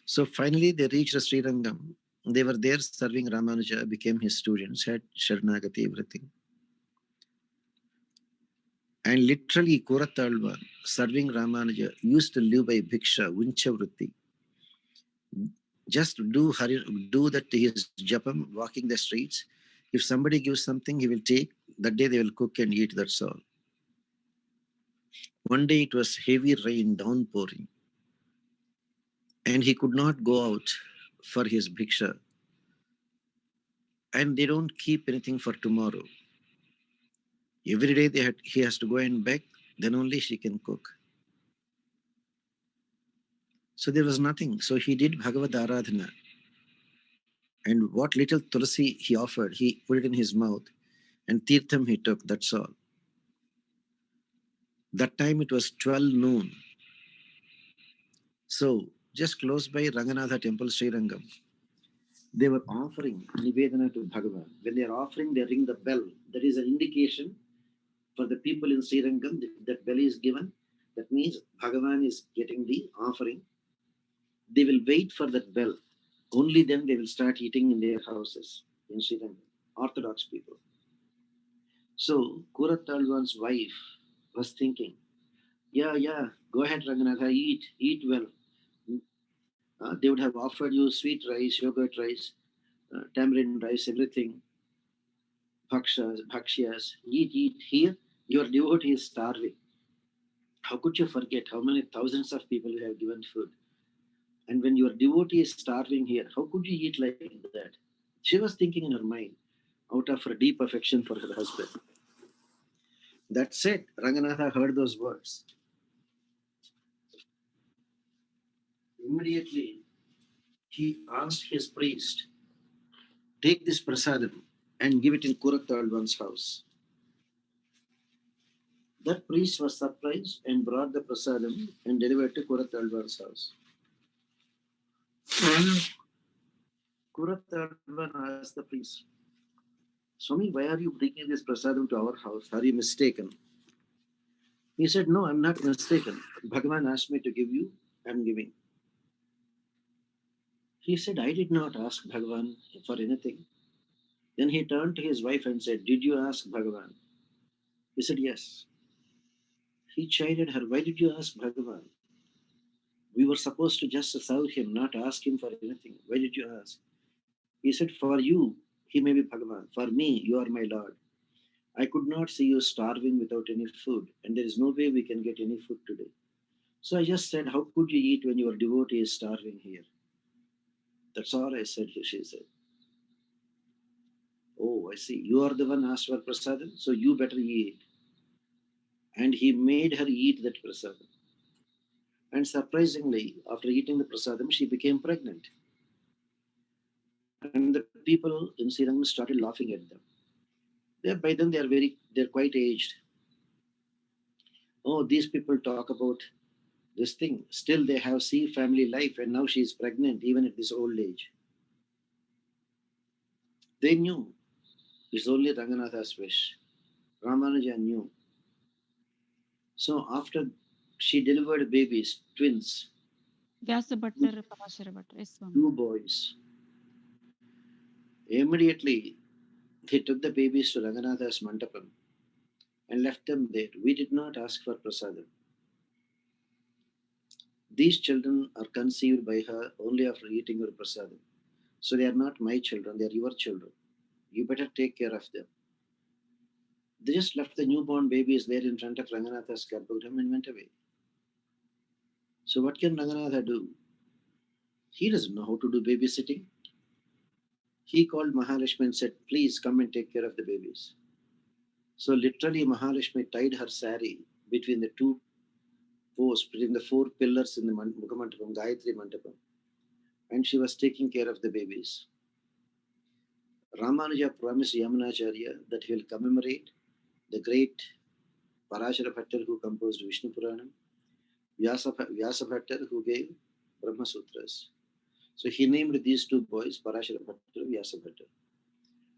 So finally, they reached Srirangam. They were there serving Ramanuja, became his students, had Sharanagati, everything. And literally, Koratalvan, serving Ramanuja, used to live by Bhiksha, Vinchavrutti. Just do that his japam, walking the streets. If somebody gives something, he will take. That day they will cook and eat, that's all. One day it was heavy rain, downpouring, and he could not go out for his bhiksha. And they don't keep anything for tomorrow. Every day he has to go and beg, then only she can cook. So there was nothing. So he did Bhagavad Aradhana. And what little tulsi he offered, he put it in his mouth, and tirtham he took, that's all. That time it was 12 noon. So just close by Ranganatha temple, Srirangam, they were offering Nivedana to Bhagavan. When they are offering, they ring the bell. That is an indication for the people in Srirangam. That bell is given. That means Bhagavan is getting the offering. They will wait for that bell. Only then they will start eating in their houses in Srirangam. Orthodox people. So Kuratalwan's wife was thinking, yeah, go ahead, Ranganatha, eat well. They would have offered you sweet rice, yogurt rice, tamarind rice, everything, bhakshyas. Eat. Here, your devotee is starving. How could you forget how many thousands of people you have given food? And when your devotee is starving here, how could you eat like that? She was thinking in her mind, out of her deep affection for her husband. That's it. Ranganatha heard those words. Immediately, he asked his priest, take this prasadam and give it in Kurattalwan's house. That priest was surprised and brought the prasadam and delivered to Kurattalwan's house. Kurattalwan asked the priest, Swami, why are you bringing this prasadam to our house? Are you mistaken? He said, no, I'm not mistaken. Bhagavan asked me to give you, I'm giving. He said, I did not ask Bhagavan for anything. Then he turned to his wife and said, did you ask Bhagavan? He said, yes. He chided her, why did you ask Bhagavan? We were supposed to just serve him, not ask him for anything. Why did you ask? He said, for you, he may be Bhagavan. For me, you are my Lord. I could not see you starving without any food, and there is no way we can get any food today. So I just said, how could you eat when your devotee is starving here? That's all I said, she said. Oh, I see. You are the one asked for prasadam, so you better eat. And he made her eat that prasadam. And surprisingly, after eating the prasadam, she became pregnant. And the people in Srirangam started laughing at them. By then they're quite aged. Oh, these people talk about this thing. Still they have seen family life, and now she is pregnant even at this old age. They knew it's only Ranganatha's wish. Ramanuja knew. So after she delivered babies, twins, Vyasa Bhattar, Parashara Bhattar. Yes, Swami. two boys, immediately he took the babies to Ranganatha's mandapam and left them there. We did not ask for prasadam. These children are conceived by her only after eating your prasadam. So they are not my children, they are your children. You better take care of them. They just left the newborn babies there in front of Ranganatha's Garbhagram and went away. So what can Ranganatha do? He doesn't know how to do babysitting. He called Mahalakshmi and said, please come and take care of the babies. So literally Mahalakshmi tied her sari between the two posts, between the four pillars in the Mukhamandapam, Gayatri Mandapam, and she was taking care of the babies. Ramanuja promised Yamunacharya that he will commemorate the great Parashara Bhattar who composed Vishnu Puranam, Vyasa Bhattar who gave Brahma Sutras. So he named these two boys Parashara Bhattar and Vyasa Bhattar.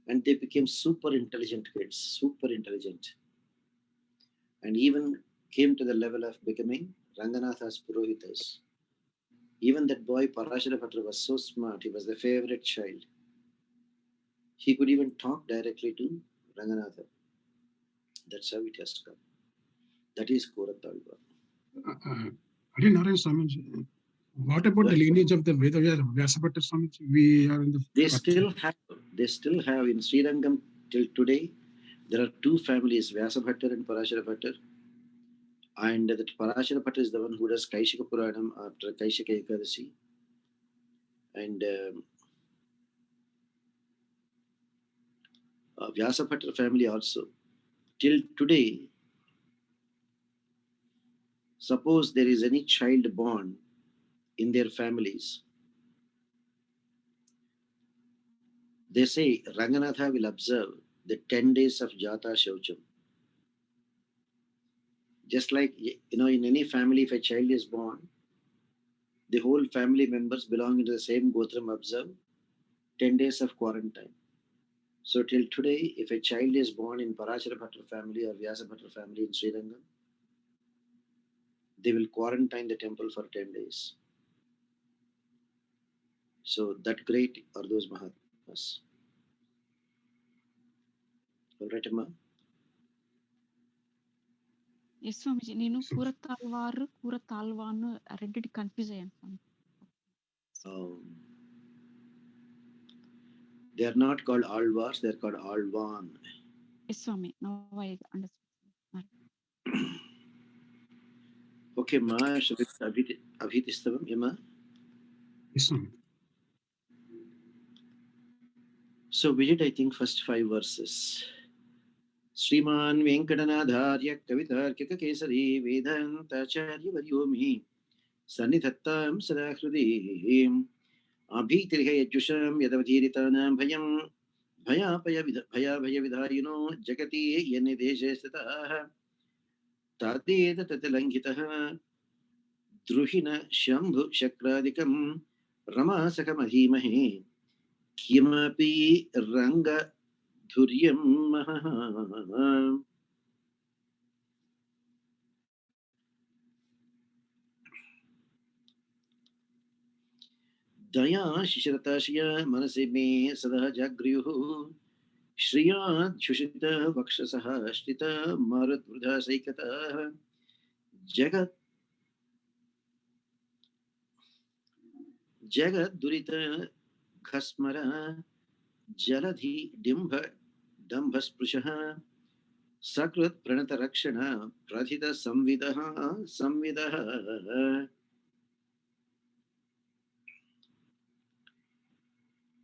And they became super intelligent kids, super intelligent. And even came to the level of becoming Ranganatha's Purohitas. Even that boy Parashara Bhatta was so smart. He was the favorite child. He could even talk directly to Ranganatha. That's how it has come. That is Koratalva. Again, Narayan Swamiji, what about the lineage of the Veda Vyasabhatta Swamiji? We are in the They still have in Srirangam till today. There are two families, Vyasabhattar and Parashara Bhattar. And that Parashara Bhattar is the one who does Kaishika Puranam after Kaishika Ekadasi. And Vyasabhattar family also. Till today, suppose there is any child born in their families, they say Ranganatha will observe the 10 days of Jata Shaucham. Just like, in any family, if a child is born, the whole family members belonging to the same Gotram observe 10 days of quarantine. So till today, if a child is born in Parashara Bhattar family or Vyasa Bhattar family in Srirangam, they will quarantine the temple for 10 days. So that great are those Mahatmas. All right, Amma? Yes Swamiji నేను కూరతాల్వారు కూరతాల్వాను రెండింటి confuse అయ్యాను Swami. They are not called Alvars, they are called Alvan. Yes Swami now I understand. Okay, Ma, Abhitistavam, Yama. Yes, Swami. So we did, I think, first 5 verses. Sriman Venkatanadharya Kavitarkika Kesari Vedantacharya Varyomi Sannithattam Sadahrudi Abhitirhe Yajusham Yadavadhiritanam Bhayam Bhaya Vidhayino Jagati Yeni Deshe Stataha Tateda Tatalangitaha Druhina Shambhu Shakradikam Ramasakamadhimahe Kimapi Ranga Dhuryam Maha. दया शिशिरताशया मनसि मे सदा जागृयुः श्रियाध्युषित वक्षसः श्रित मारुद्वृधा सैकतः जगद्दुरित खस्मर जलधि डिम्भ दम्भस्पृशः सकृत् प्रणत रक्षण प्रथित संविदः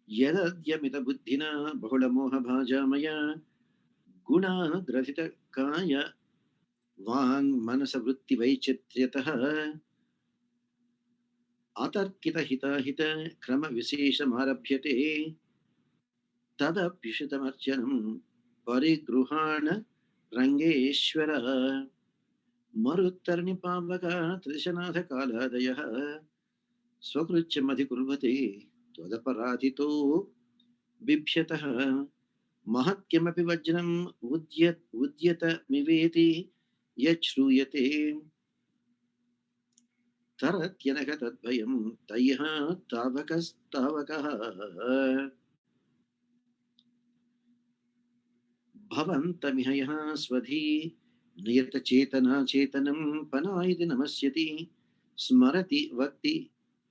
यदद्यमित बुद्धिना बहुलमोहभाजामया गुणाद्रथितकाय वाङ्मनसवृत्तिवैचित्र्यतः अतर्कितहिताहित क्रमविशेषमारभ्यते तदप्युषितमर्चनं परिगृहाण रङ्गेश्वर मरुत्तर्णिपावका त्रिशनाथकालादयः स्वकृच्छमधिकुर्वते त्वदपराधितो बिभ्यतः महत्किमपि वज्रम् उद्यतमिवेति यच्छ्रूयते तरत्यनघ तद्भयं तयः तावकस्तावकः भवन्तमिह यः स्वधी नियतचेतना चेतनं पनायति नमस्यति स्मरति वक्ति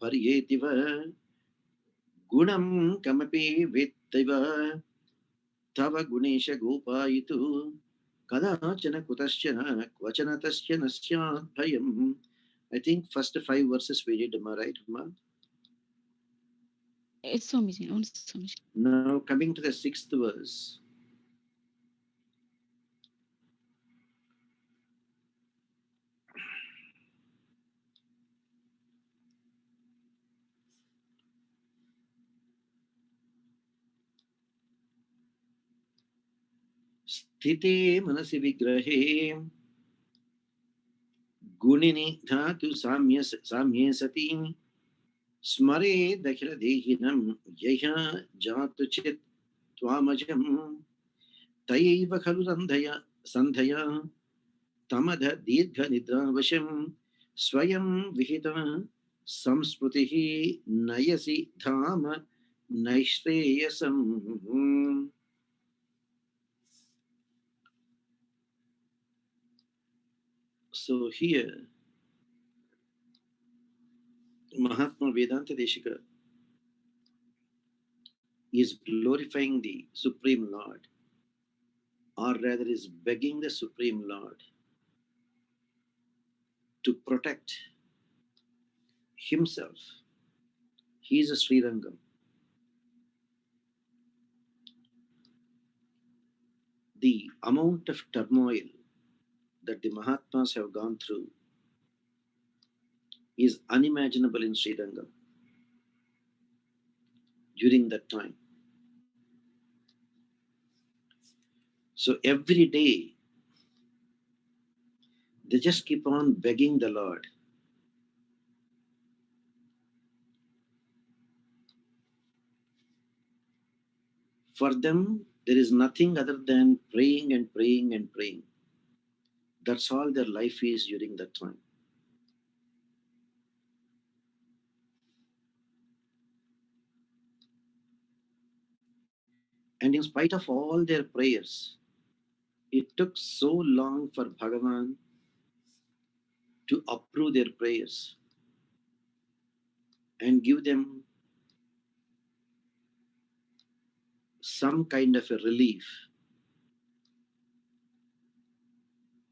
पर्येतिव गुणं कमपि वेत्तैव तव गुणेश गोपायितु कदाचन कुतश्चन क्वचन तस्य न स्यात् भयम्. I think first 5 verses we did, am I right, Ma? Yes Swamiji అవును Swamiji. Now coming to the 6th verse. स्थिते मनसि विग्रहे गुणिनि धातु साम्ये सति स्मरेदखिलदेहिनं यः जातु चित् त्वामजं तयैव खलु सन्धया तमध दीर्घनिद्रावशं स्वयं विहिता samsprutihi nayasi dhama naishreyasam. So here, Mahatma Vedanta Deshika is glorifying the Supreme Lord, or rather is begging the Supreme Lord to protect himself. He is a Srirangam. The amount of turmoil that the Mahatmas have gone through is unimaginable in Srirangam during that time. So every day, they just keep on begging the Lord. For them, there is nothing other than praying and praying and praying. That's all their life is during that time. And in spite of all their prayers, it took so long for Bhagavan to approve their prayers and give them some kind of a relief.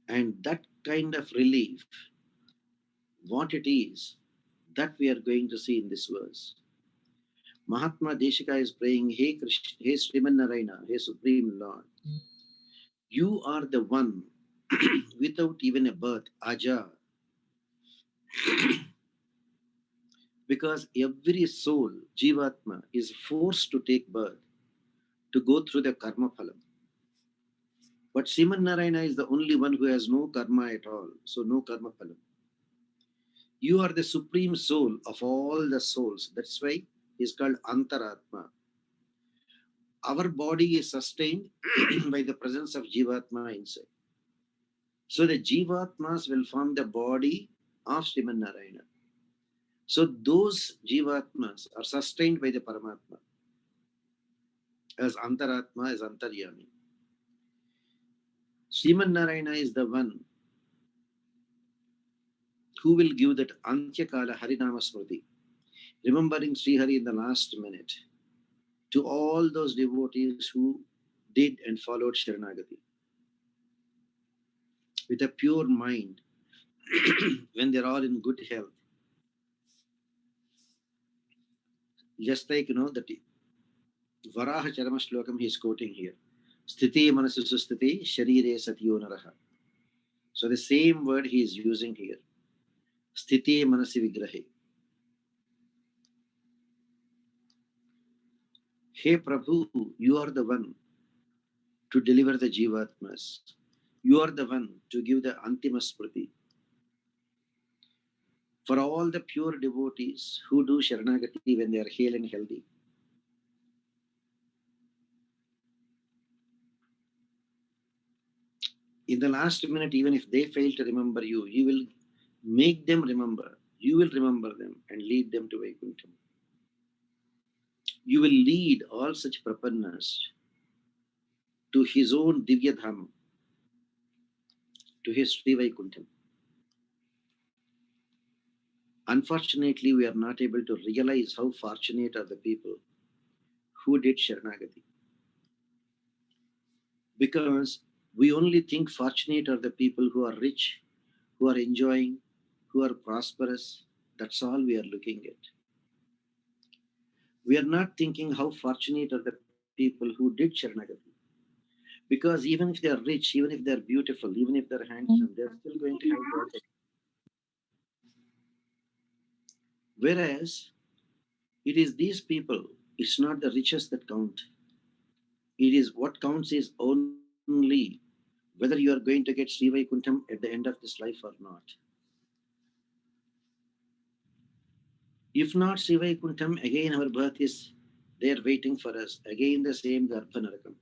And that kind of relief, what it is, that we are going to see in this verse. Mahatma Deshika is praying, Hey Krishna, Hey Sriman Narayana, Hey Supreme Lord, you are the one without even a birth, Aja. Because every soul, Jivatma, is forced to take birth to go through the karma phalam. But Sriman Narayana is the only one who has no karma at all, so no karma phalam. You are the supreme soul of all the souls. That's why he's called Antaratma. Our body is sustained by the presence of Jivatma inside. So the Jivatmas will form the body of Sriman Narayana. So those Jivatmas are sustained by the Paramatma as Antaratma, as Antaryami. Sriman Narayana is the one who will give that Antyakala Harinama Smriti, remembering Sri Hari in the last minute, to all those devotees who did and followed Sharanagati with a pure mind when they're all in good health. Just like, that Varaha Charama Shlokam he is quoting here. Sthiti Manasu Susthiti Sharire Satyo Naraha. So the same word he is using here. Sthiti Manasi Vigrahe. Hey Prabhu, you are the one to deliver the Jivatmas. You are the one to give the Antima Smriti. For all the pure devotees who do Sharanagati when they are hale and healthy. In the last minute, even if they fail to remember you, you will make them remember. You will remember them and lead them to Vaikuntham. You will lead all such prapannas to his own Divya Dham, to his Sri Vaikuntham. Unfortunately, we are not able to realize how fortunate are the people who did Sharanagati. Because we only think fortunate are the people who are rich, who are enjoying, who are prosperous. That's all we are looking at. We are not thinking how fortunate are the people who did Sharanagati. Because even if they are rich, even if they are beautiful, even if they are handsome, they are still going to have God. Whereas it is these people, it's not the riches that count. It is what counts is only whether you are going to get Sri Vaikuntham at the end of this life or not. If not Sri Vaikuntham, again our birth is there waiting for us. Again the same Garbha Narakam.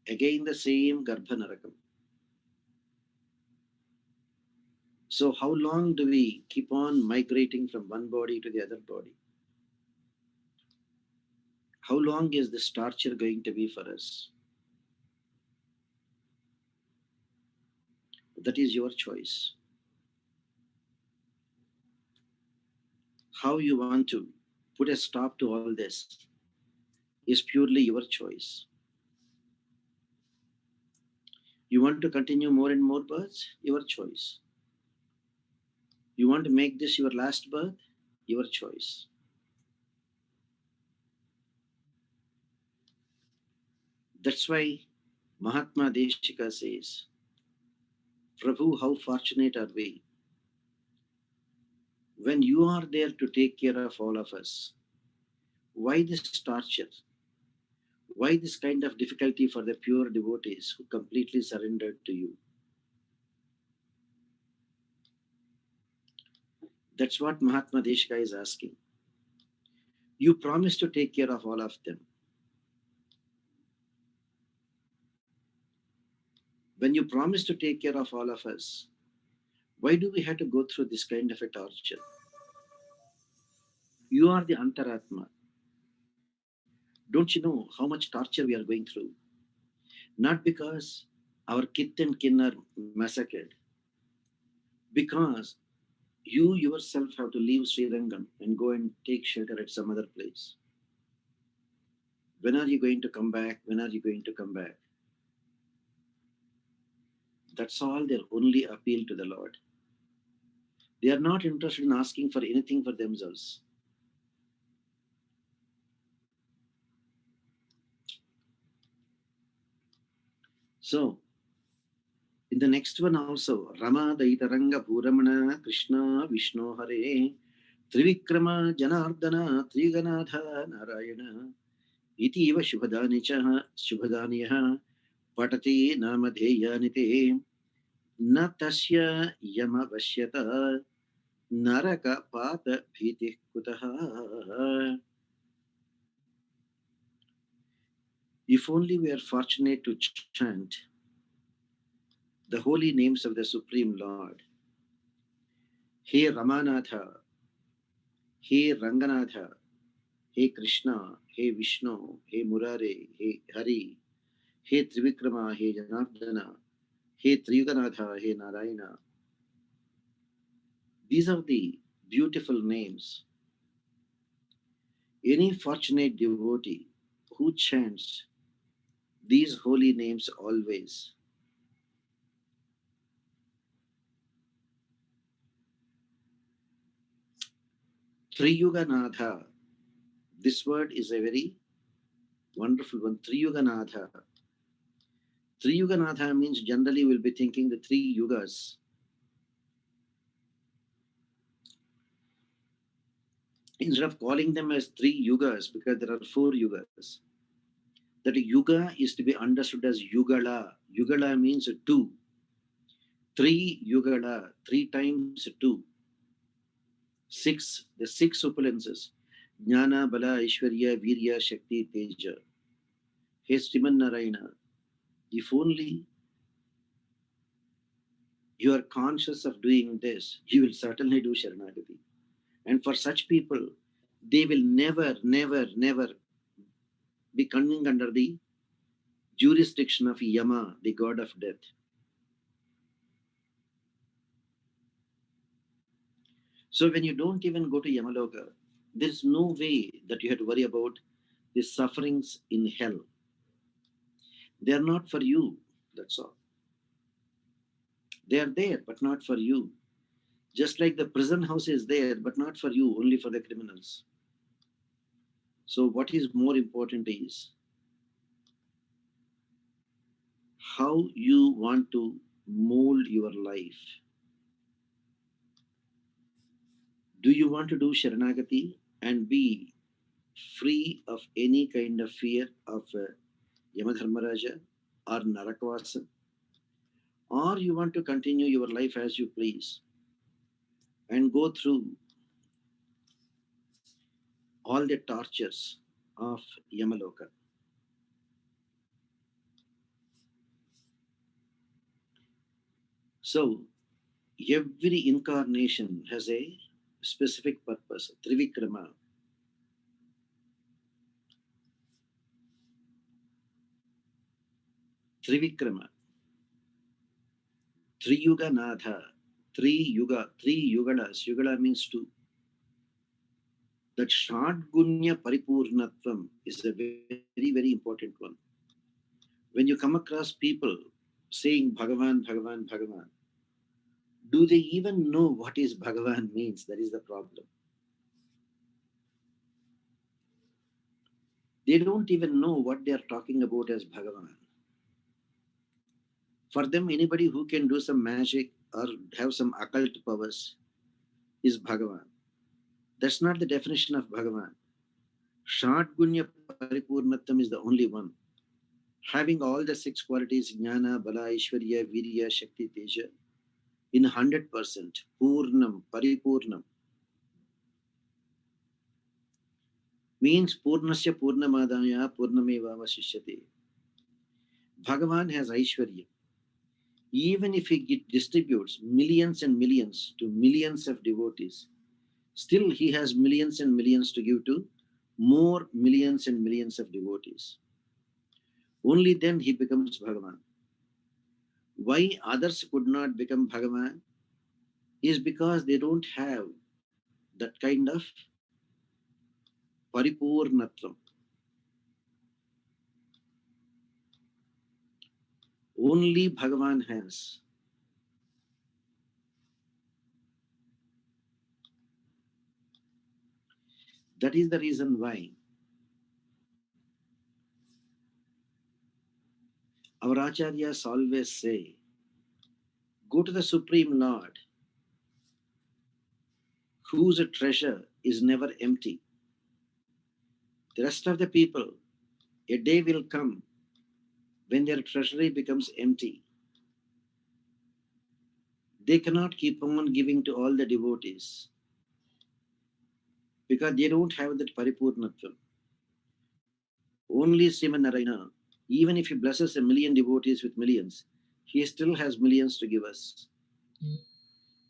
Again the same Garbha Narakam. So how long do we keep on migrating from one body to the other body? How long is this torture going to be for us? That is your choice. How you want to put a stop to all this is purely your choice. You want to continue more and more births? Your choice. You want to make this your last birth? Your choice. That's why Mahatma Deshika says, Prabhu, how fortunate are we when you are there to take care of all of us. Why this torture? Why this kind of difficulty for the pure devotees who completely surrendered to you? That's what Mahatma Deshika is asking. You promised to take care of all of them. When you promise to take care of all of us, why do we have to go through this kind of a torture? You are the Antaratma. Don't you know how much torture we are going through? Not because our kith and kin are massacred, because you yourself have to leave Sri Rangam and go and take shelter at some other place. When are you going to come back? When are you going to come back? That's all their only appeal to the Lord. They are not interested in asking for anything for themselves. So, in the next one also, Rama Daitaranga Puramana Krishna Vishnu Hare Trivikrama Janardana Triganatha Narayana Iti Eva Shubhadaniyaha Patati Namadheyanite Na Tasya Yama Vashyata Naraka Pata Bhiti Kutaha. If only we are fortunate to chant the holy names of the Supreme Lord. He Ramanatha, He Ranganatha, He Krishna, He Vishnu, He Murare, He Hari, He Trivikrama, He Janardana, He Triyuganatha, He Narayana. These are the beautiful names. Any fortunate devotee who chants these holy names always, Triyuganatha, this word is a very wonderful one. Triyuganatha. Triyuganatha means generally we'll be thinking the three yugas. Instead of calling them as three yugas, because there are four yugas, that yuga is to be understood as yugala. Yugala means two. Three yugala, three times two. Six, the six opulences. Jnana, Bala, Aishwarya, Virya, Shakti, Teja. Hey Sriman Narayana, if only you are conscious of doing this, you will certainly do Sharanagati. And for such people, they will never, never, never be coming under the jurisdiction of Yama, the god of death. So when you don't even go to Yamaloka, there's no way that you have to worry about the sufferings in hell. They are not for you, that's all. They are there, but not for you. Just like the prison house is there, but not for you, only for the criminals. So what is more important is how you want to mold your life. Do you want to do Sharanagati and be free of any kind of fear of Yamadharmaraja or Narakvasa? Or you want to continue your life as you please and go through all the tortures of Yamaloka? So, Every incarnation has a specific purpose. Trivikrama. Trivikrama. Triyuga Natha. Three yugalas. Yugala means two. That Shadgunya Paripurnatvam is a very, very important one. When you come across people saying Bhagavan, Bhagavan, Bhagavan, do they even know what is Bhagavan means? That is the problem. They don't even know what they are talking about as Bhagavan. For them, anybody who can do some magic or have some occult powers is Bhagavan. That's not the definition of Bhagavan. Shadgunya Paripurnattam is the only one. Having all the six qualities, Jnana, Bala, Ishwarya, Virya, Shakti, Teja, in 100%, Purnam, Paripurnam, means Purnasya Purnamadaya Purnameva Vasishyate. Bhagavan has Aishwarya. Even if he distributes millions and millions to millions of devotees, still he has millions and millions to give to more millions and millions of devotees. Only then he becomes Bhagavan. Why others could not become Bhagavan is because they don't have that kind of Paripurnatvam. Only Bhagavan has. That is the reason why our acharyas always say, go to the Supreme Lord, whose treasure is never empty. The rest of the people, a day will come when their treasury becomes empty. They cannot keep on giving to all the devotees because they don't have that Paripurnatvam. Only Sriman Narayana, even if he blesses a million devotees with millions, he still has millions to give us.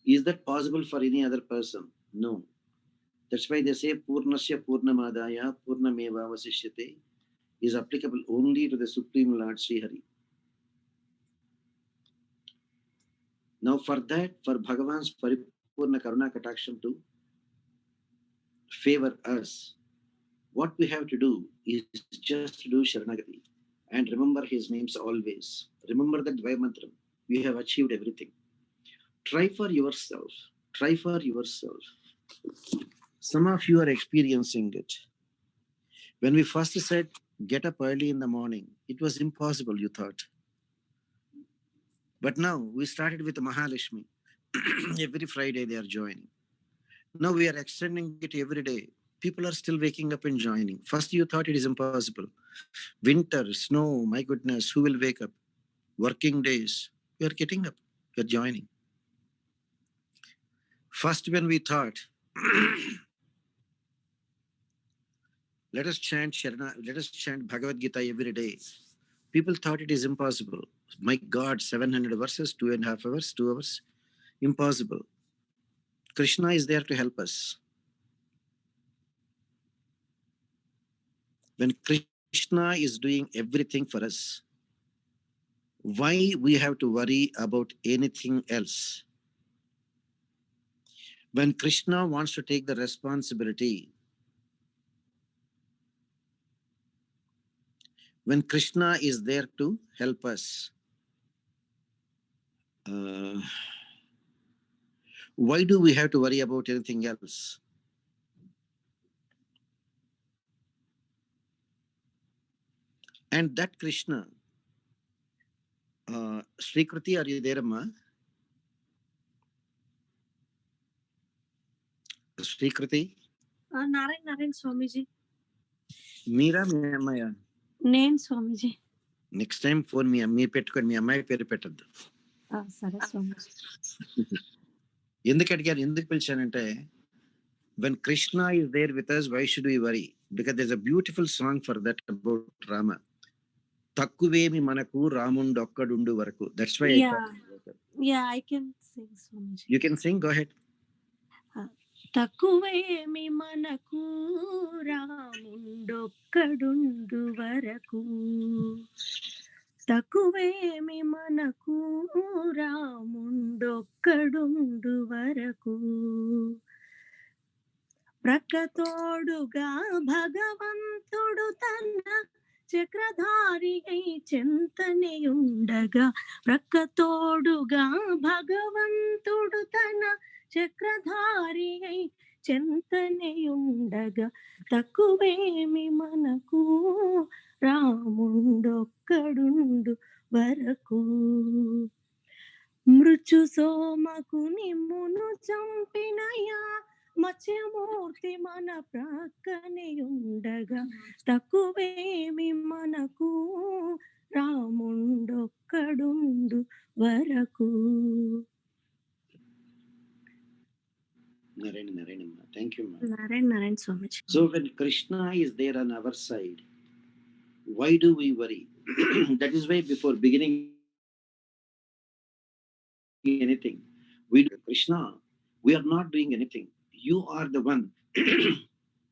Is that possible for any other person? No. That's why they say Purnasya Purnamadaya Purnameva Vasishyate is applicable only to the Supreme Lord Sri Hari. Now for that, for Bhagavan's Paripurna Karuna Kataksham to favor us, what we have to do is just to do Sharanagati and remember his names always. Remember that Dvaya Mantram. You have achieved everything. Try for yourself. Try for yourself. Some of you are experiencing it. When we first said, get up early in the morning, it was impossible, you thought. But now we started with Mahalakshmi. Every Friday they are joining. Now we are extending it every day. People are still waking up and joining. First you thought it is impossible. Winter, snow, my goodness, who will wake up? Working days, we are getting up, we are joining. First when we thought, let us chant Bhagavad Gita every day. People thought it is impossible. My God, 700 verses, 2.5 hours, 2 hours, impossible. Krishna is there to help us. When Krishna is doing everything for us, why we have to worry about anything else? When Krishna wants to take the responsibility, when Krishna is there to help us, why do we have to worry about anything else? And that Krishna, Sri Kriti, are you there, Amma? Sri Kriti? Narayan Swamiji. Meera, మీ అమ్మాయా? నేను స్వామీజీ. Next time phone మీ పెట్టుకొని మీ అమ్మాయి పేరు పెట్టద్దు. సరే స్వామీజీ. ఎందుకు అడిగాను, ఎందుకు పిలిచానంటే, when Krishna is there with us, why should we worry? Because there's a beautiful song for that about Rama. Takkuvémi manaku ramundu okkadundu varaku. That's why I thought about Bharata. Yeah, I can sing, Swamiji. You can sing, go ahead. తక్కువేమి మనకు రాముండొక్కడుండు వరకు తక్కువేమి మనకు రాముండొక్కడుండు వరకు ప్రక్కతోడుగా భగవంతుడు తన చక్రధారి అయి చెంతనేయుండగా ప్రక్కతోడుగా భగవంతుడు తన చక్రధారి అయి చెంతనేయుండగా తక్కువేమి మనకు రాముండొక్కడుండు వరకు మృత్యు సోమకుని మును చంపినయా మత్స్యమూర్తి మన ప్రక్కనే ఉండగా తక్కువేమి మనకు రాముండొక్కడుండు వరకు. Narayana. Thank you, ma'am. Narayana Swamiji. So when Krishna is there on our side, why do we worry? That is why before beginning anything, we do Krishna, we are not doing anything. You are the one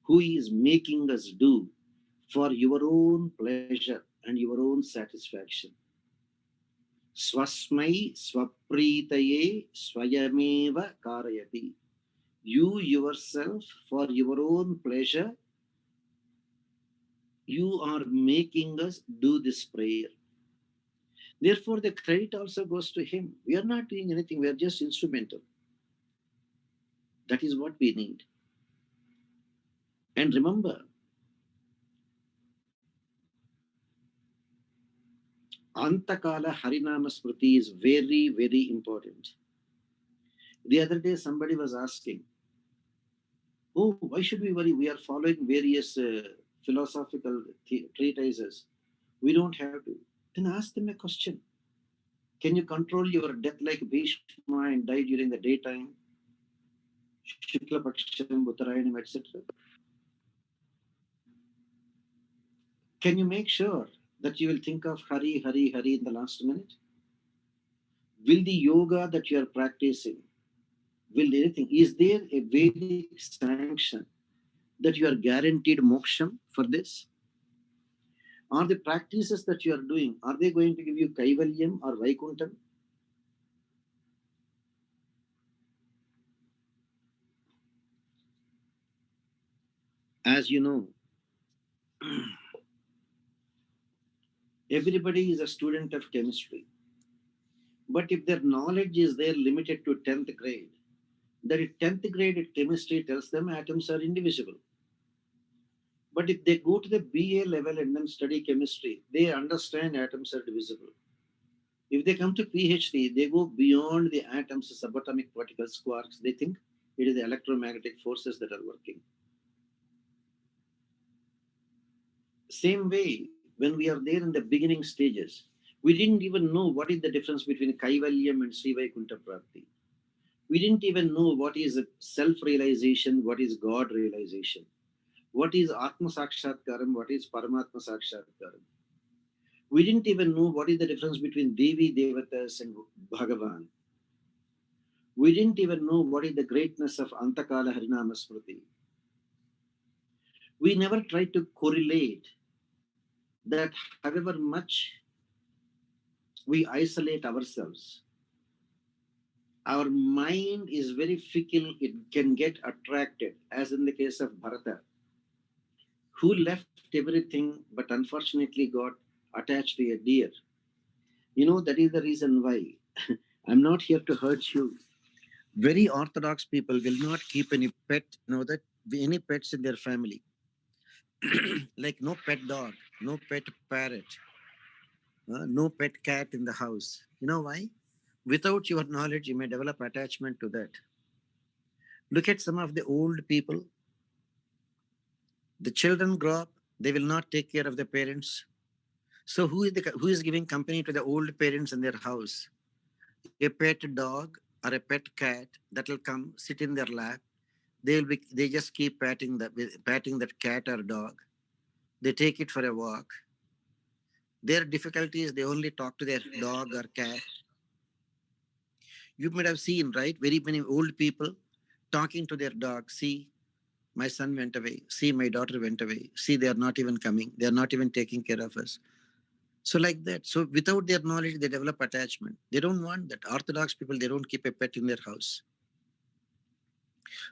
who is making us do for your own pleasure and your own satisfaction. Swasmai swapritaye swayameva karayati. You yourself, for your own pleasure, you are making us do this prayer. Therefore, the credit also goes to him. We are not doing anything, we are just instrumental. That is what we need. And remember, Antakala Harinama Smriti is very, very important. The other day, somebody was asking, oh, why should we worry? We are following various philosophical treatises. We don't have to. Then ask them a question. Can you control your death like Bhishma and die during the daytime? Shukla Paksham, Uttarayanam, etc. Can you make sure that you will think of Hari, Hari, Hari in the last minute? Will the yoga that you are practicing, will anything, is there a Vedic sanction that you are guaranteed moksham for this? Are the practices that you are doing, are they going to give you Kaivalyam or Vaikuntham? As you know, everybody is a student of chemistry. But if their knowledge is there limited to 10th grade, that 10th grade chemistry tells them atoms are indivisible. But if they go to the BA level and then study chemistry, they understand atoms are divisible. If they come to PhD, they go beyond the atoms, subatomic particles, quarks. They think it is the electromagnetic forces that are working. Same way, when we are there in the beginning stages, we didn't even know what is the difference between Kaivalyam and Sri Vaikuntha Prapti. We didn't even know what is self-realization, what is God realization, what is Atma Sakshatkaram, what is Paramatma Sakshatkaram. We didn't even know what is the difference between Devi Devatas and Bhagavan. We didn't even know what is the greatness of Antakala Harinama Smriti. We never tried to correlate that however much we isolate ourselves, our mind is very fickle, it can get attracted, as in the case of Bharata, who left everything but unfortunately got attached to a deer. You know, that is the reason why I'm not here to hurt you. Very orthodox people will not keep any pet, that any pets in their family. Like no pet dog, no pet parrot, no pet cat in the house. You know why? Without your knowledge, you may develop attachment to that. Look at some of the old people. The children grow up, they will not take care of the parents. So who is giving company to the old parents in their house? A pet dog or a pet cat that will come sit in their lap. They just keep patting that cat or dog. They take it for a walk. Their difficulty is they only talk to their dog or cat. You might have seen, right? Very many old people talking to their dog. See, my son went away. See, my daughter went away. See, they are not even coming. They are not even taking care of us. So like that. So without their knowledge, they develop attachment. They don't want that. Orthodox people, they don't keep a pet in their house.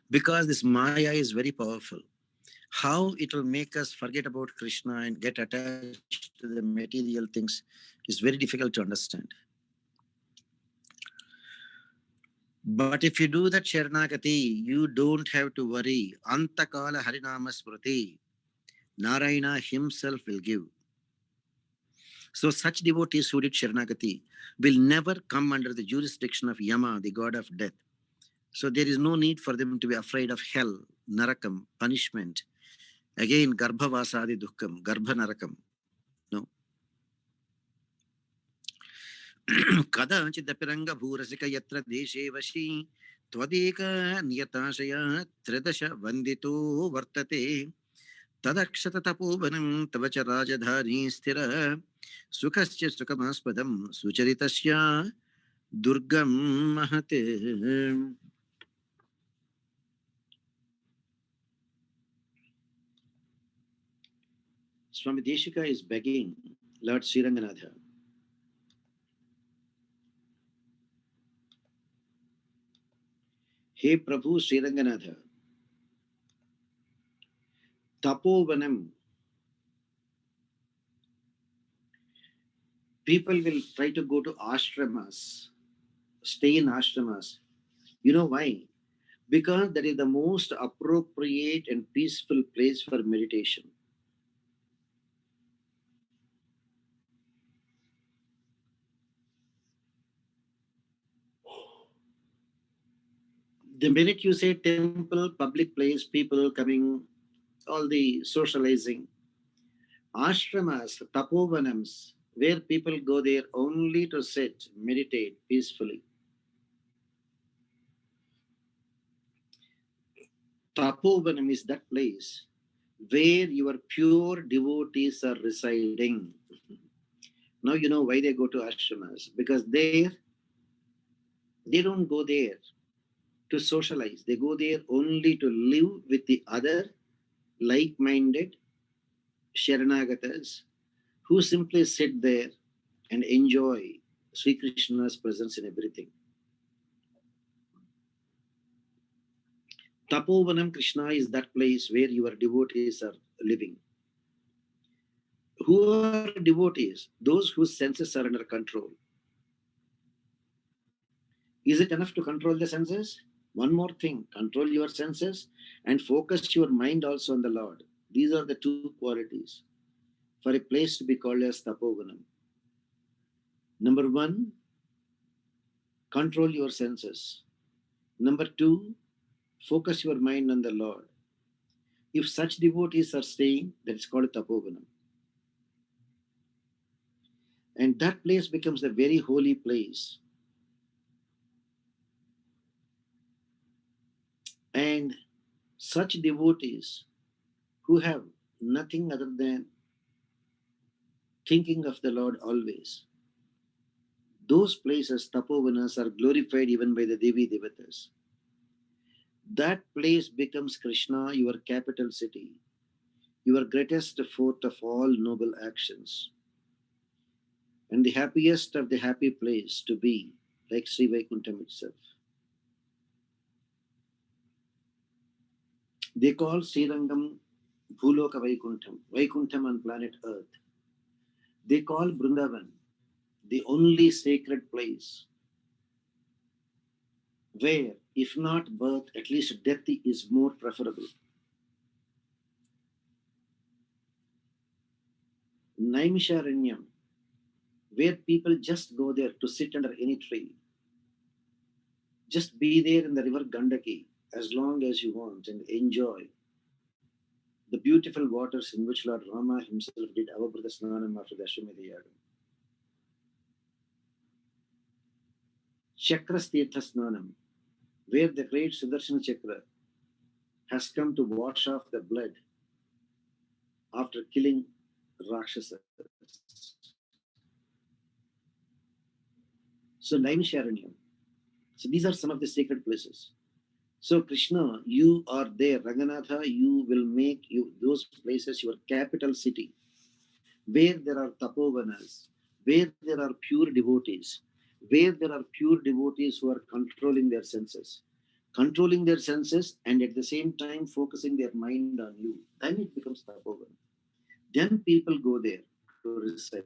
Because this Maya is very powerful. How it will make us forget about Krishna and get attached to the material things is very difficult to understand. But if you do that Sharanagati, you don't have to worry. Antakala Harinama Smriti, Narayana himself will give. So such devotees who did Sharanagati will never come under the jurisdiction of Yama, the god of death. So there is no need for them to be afraid of hell, Narakam, punishment. Again, Garbhavasadi Dukkam, Garbha Narakam. No. Kadachidapiranga Bhurasika Yatra Deshe Vashi Twadeka Niyatasaya Tridasha Vandito Vartate Tadakshata Tapovanam Tavacha Rajadhani Stira Sukasya Sukamaspadam Sucharitasya Durgam Mahate. Swami Deshika is begging Lord Sriranganatha, Hey Prabhu Sriranganatha, Tapovanam, people will try to go to ashramas, stay in ashramas. You know why? Because that is the most appropriate and peaceful place for meditation. The minute you say temple, public place, people coming, all the socializing, ashramas, tapovanams, where people go there only to sit, meditate peacefully. Tapovanam is that place where your pure devotees are residing. Now you know why they go to ashramas. Because there, they don't go there to socialize. They go there only to live with the other like-minded Sharanagatas who simply sit there and enjoy Sri Krishna's presence in everything. Tapovanam Krishna is that place where your devotees are living. Who are devotees? Those whose senses are under control. Is it enough to control the senses? One more thing, control your senses and focus your mind also on the Lord. These are the two qualities for a place to be called as Tapovanam. Number one, control your senses. Number two, focus your mind on the Lord. If such devotees are staying, that is called Tapovanam. And that place becomes a very holy place. And such devotees who have nothing other than thinking of the Lord always, those places, Tapovanas, are glorified even by the Devi Devatas. That place becomes Krishna, your capital city, your greatest fort of all noble actions, and the happiest of the happy place to be, like Sri Vaikuntham itself. They call Srirangam Bhuloka Vaikuntham, Vaikuntham on planet Earth. They call Vrindavan the only sacred place where, if not birth, at least death is more preferable. Naimisharanyam, where people just go there to sit under any tree. Just be there in the river Gandaki as long as you want and enjoy the beautiful waters in which Lord Rama himself did Avabrata Snanam after the Ashwamedha Yagam. Chakras Tirtha Snanam, where the great Sudarshana Chakra has come to wash off the blood after killing Rakshasas. So Naimisharanyam. So these are some of the sacred places. So Krishna, you are there. Ranganatha, you will make those places your capital city, where there are tapovanas, where there are pure devotees, where there are pure devotees who are controlling their senses, and at the same time focusing their mind on you. Then it becomes tapovan. Then people go there to reside.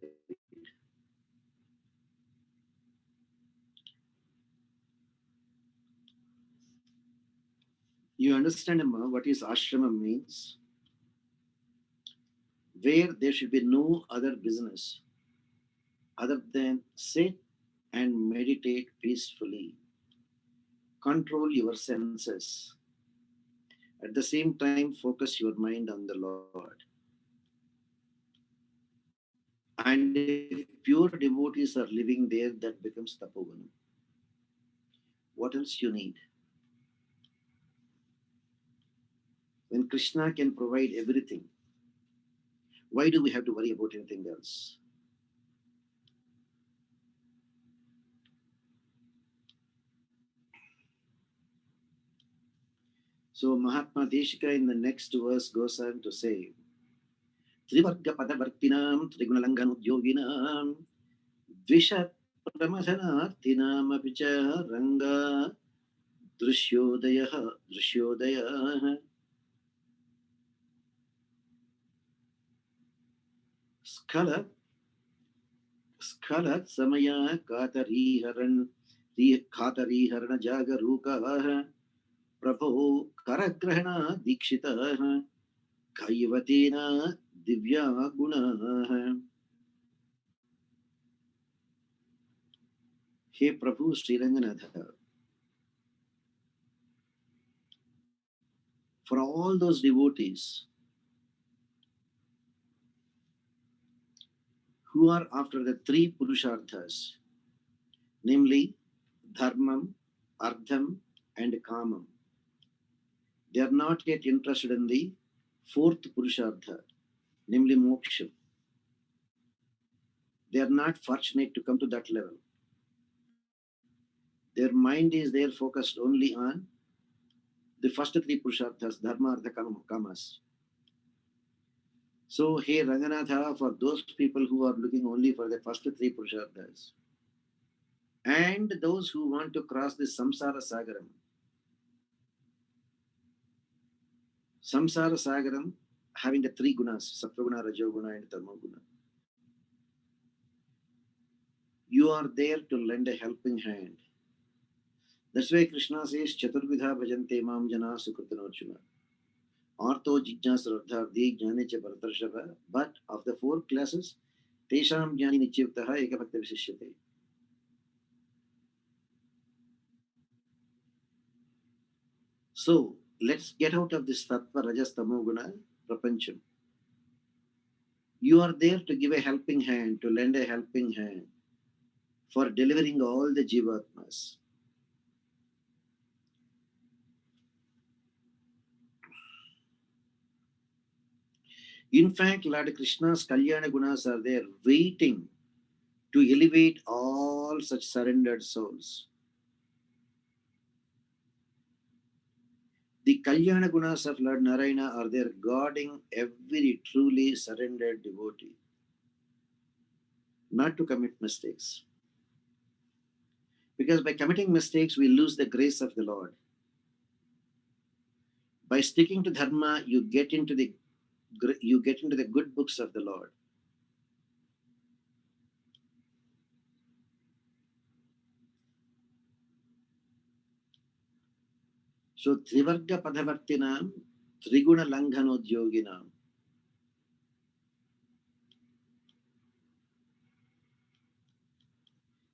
You understand, Amma, what is ashrama means? Where there should be no other business other than sit and meditate peacefully, control your senses, at the same time focus your mind on the Lord. And if pure devotees are living there, that becomes tapovanam. What else you need? When Krishna can provide everything, why do we have to worry about anything else? So Mahatma Deshika in the next verse goes on to say, Trivarga Padavartinam Trigunalanganudyyoginam Vishat Pramadhanartinam Apicha Ranga Drishyodaya Skala Samaya Katariharan Jagarukaha Prabhu Karagrahana Dikshitaha Kaivatena Divya Gunaha. Hey Prabhu Sri Ranganatha, for all those devotees who are after the three Purusharthas, namely Dharmam, Ardham, and Kamam, they are not yet interested in the fourth Purushartha, namely Moksha. They are not fortunate to come to that level. Their mind is there focused only on the first three Purusharthas, Dharma, Artha, Kamas. So, hey Ranganatha, for those people who are looking only for the first three Purusharthas, and those who want to cross the Samsara Sagaram having the three gunas, Sattva-guna, Rajoguna, and Tamoguna, you are there to lend a helping hand. That's why Krishna says, Chaturvidha bhajante mam jana sukritanarjuna. Artho jijnasa radhardi jnane cha bharatarshava. But of the four classes, tesham jnani nichivtaha ekabhakta visishyate. So, let's get out of this Tattva Rajas Tamoguna Prapancham. You are there to give a helping hand, to lend a helping hand for delivering all the Jivatmas. In fact, Lord Krishna's Kalyana Gunas are there waiting to elevate all such surrendered souls. The Kalyana Gunas of Lord Narayana are there guarding every truly surrendered devotee, not to commit mistakes. Because by committing mistakes, we lose the grace of the Lord. By sticking to Dharma, you get into the good books of the Lord. So Trivarga Padhavartinam, Triguna Langhanodyoginam.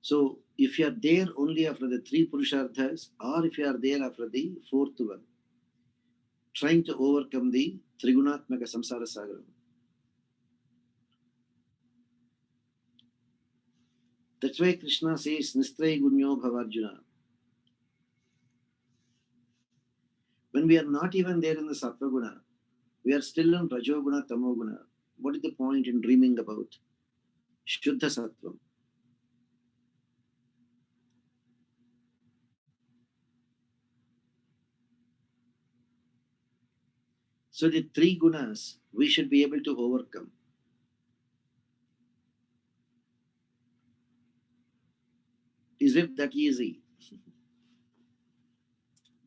So if you are there only after the three Purusharthas, or if you are there after the fourth one, trying to overcome the Trigunatmaka Samsara Sagaram. That's why Krishna says, Nistray Gunyo Bhavarjuna. When we are not even there in the Sattva Guna, we are still in Rajoguna, Tamoguna. What is the point in dreaming about Shuddha Sattvam? So the three gunas we should be able to overcome. Is it that easy?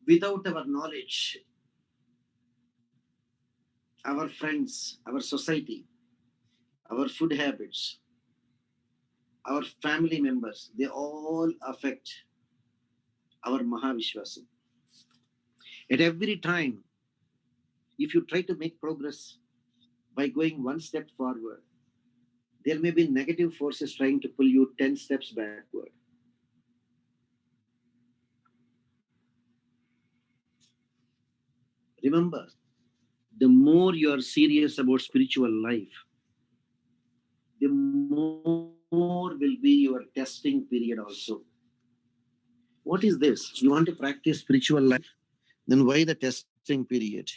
Without our knowledge, our friends, our society, our food habits, our family members, they all affect our Mahavishwasam. At every time, if you try to make progress by going one step forward, there may be negative forces trying to pull you 10 steps backward. Remember, the more you are serious about spiritual life, the more will be your testing period also. What is this? You want to practice spiritual life? Then why the testing period?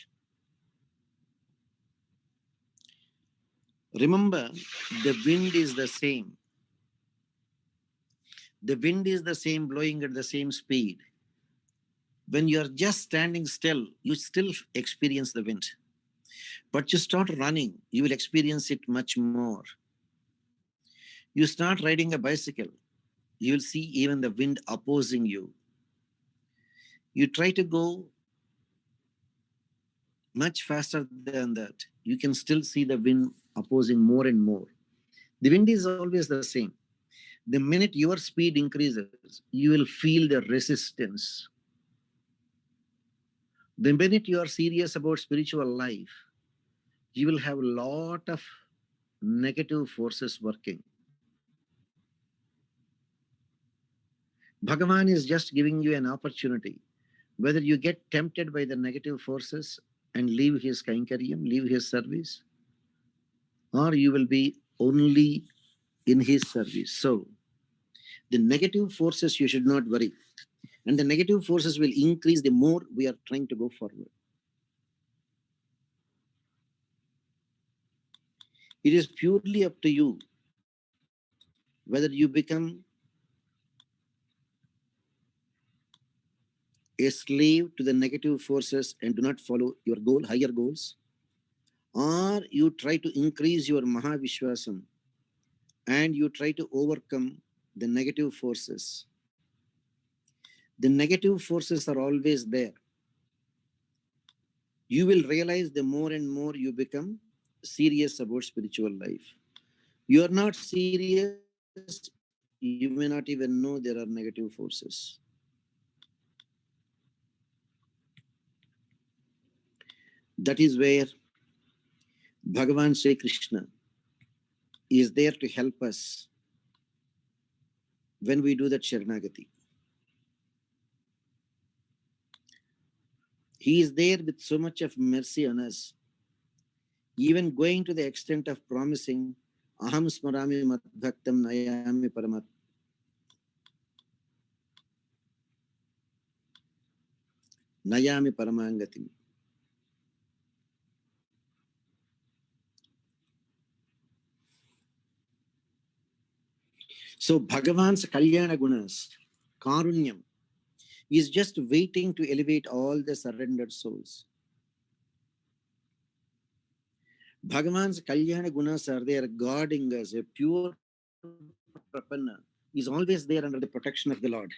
Remember, the wind is the same. The wind is the same, blowing at the same speed. When you are just standing still, you still experience the wind. But you start running, you will experience it much more. You start riding a bicycle, you will see even the wind opposing you. You try to go much faster than that, you can still see the wind opposing more and more. The wind is always the same. The minute your speed increases, you will feel the resistance. The minute you are serious about spiritual life, you will have a lot of negative forces working. Bhagavan is just giving you an opportunity. Whether you get tempted by the negative forces and leave his Kainkaryam, leave his service, or you will be only in his service. So, the negative forces you should not worry. And the negative forces will increase the more we are trying to go forward. It is purely up to you whether you become a slave to the negative forces and do not follow your goal, higher goals, or you try to increase your Mahavishwasam and you try to overcome the negative forces. The negative forces are always there. You will realize the more and more you become serious about spiritual life. You are not serious, you may not even know there are negative forces. That is where Bhagavan Sri Krishna is there to help us when we do that Sharanagati. He is there with so much of mercy on us, even going to the extent of promising, Aham smarami madbhaktam nayami paramat. Nayami paramangatim. So Bhagavan's Kalyana Gunas, Karunyam, is just waiting to elevate all the surrendered souls. Bhagavan's Kalyana Gunas are there guarding us. A pure Prapanna is always there under the protection of the Lord.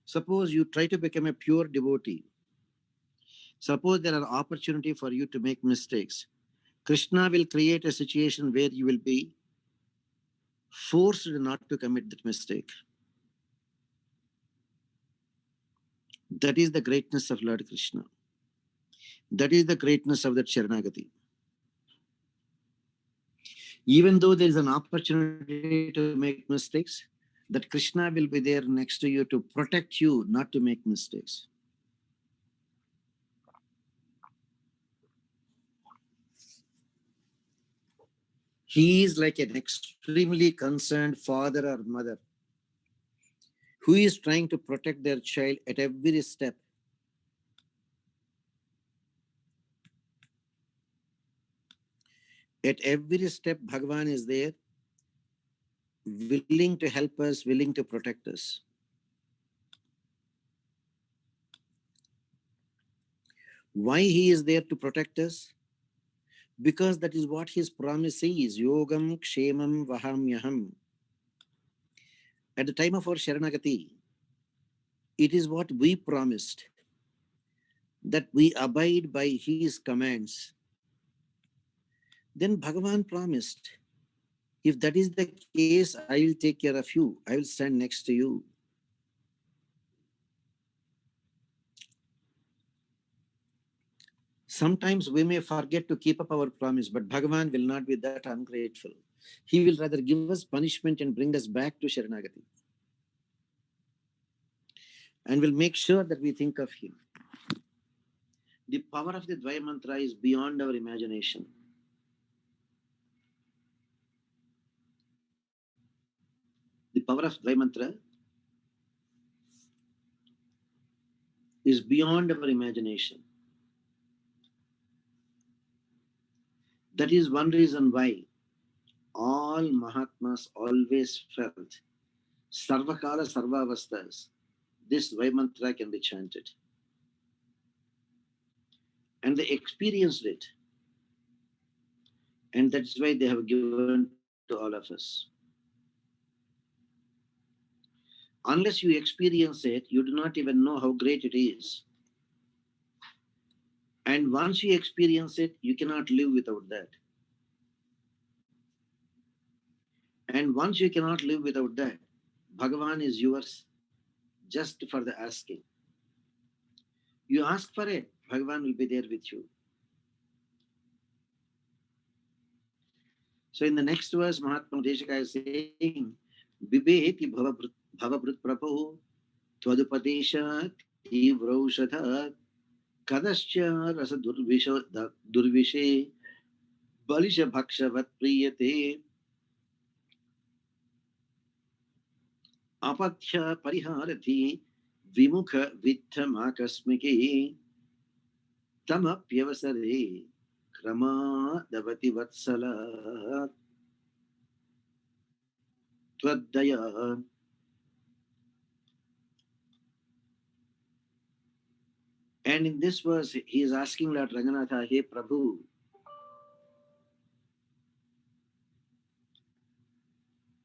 Suppose you try to become a pure devotee. Suppose there are opportunity for you to make mistakes. Krishna will create a situation where you will be forced not to commit that mistake. That is the greatness of Lord Krishna. That is the greatness of the Sharanagati. Even though there is an opportunity to make mistakes, that Krishna will be there next to you to protect you not to make mistakes. He is like an extremely concerned father or mother who is trying to protect their child at every step. At every step, Bhagavan is there, willing to help us, willing to protect us. Why he is there to protect us? Because that is what his promise is. Yogam kshemam vahamyaham. At the time of our Sharanagati, it is what we promised, that we abide by his commands. Then Bhagavan promised, if that is the case, I will take care of you. I will stand next to you. Sometimes we may forget to keep up our promise, but Bhagavan will not be that ungrateful. He will rather give us punishment and bring us back to Sharanagati. And will make sure that we think of him. The power of the Dvaya Mantra is beyond our imagination. The power of Dvaya Mantra is beyond our imagination. That is one reason why all Mahatmas always felt Sarvakala Sarvavastas, this Dvaya Mantra can be chanted. And they experienced it. And that's why they have given to all of us. Unless you experience it, you do not even know how great it is. And once you experience it, you cannot live without that. And once you cannot live without that, Bhagavan is yours just for the asking. You ask for it, Bhagavan will be there with you. So in the next verse, Mahatma Deshika is saying, Bibeti bhavabrut prabhu tvadupadeshat ivraushadhat kadascha rasa durvishe balisha bhakshavat priyate apatya pariharati vimukha vitthamakasmike tamapyavasare krama davati vatsala tvaddaya. And in this verse, he is asking Lord Ranganatha, Hey Prabhu,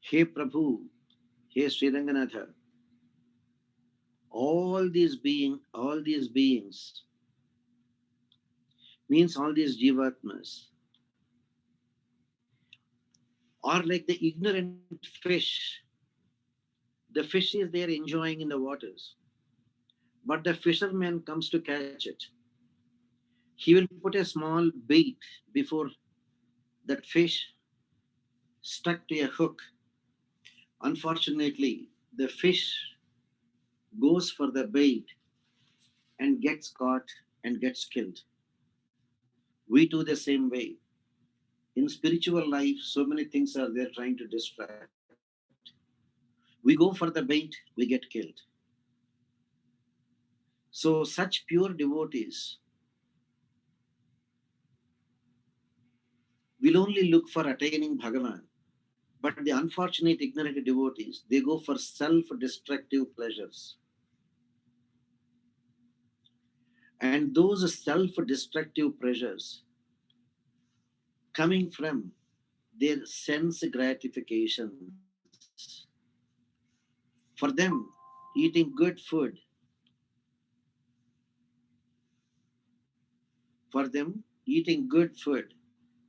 Hey Prabhu, Hey Sri Ranganatha, all these beings means all these jivatmas are like the ignorant fish. The fish is there enjoying in the waters, but the fisherman comes to catch it. He will put a small bait before that fish stuck to a hook. Unfortunately, the fish goes for the bait and gets caught and gets killed. We do the same way. In spiritual life, so many things are there trying to distract. We go for the bait, we get killed. So such pure devotees will only look for attaining Bhagavan. But the unfortunate ignorant devotees, they go for self-destructive pleasures. And those self-destructive pleasures coming from their sense gratifications. For them, eating good food,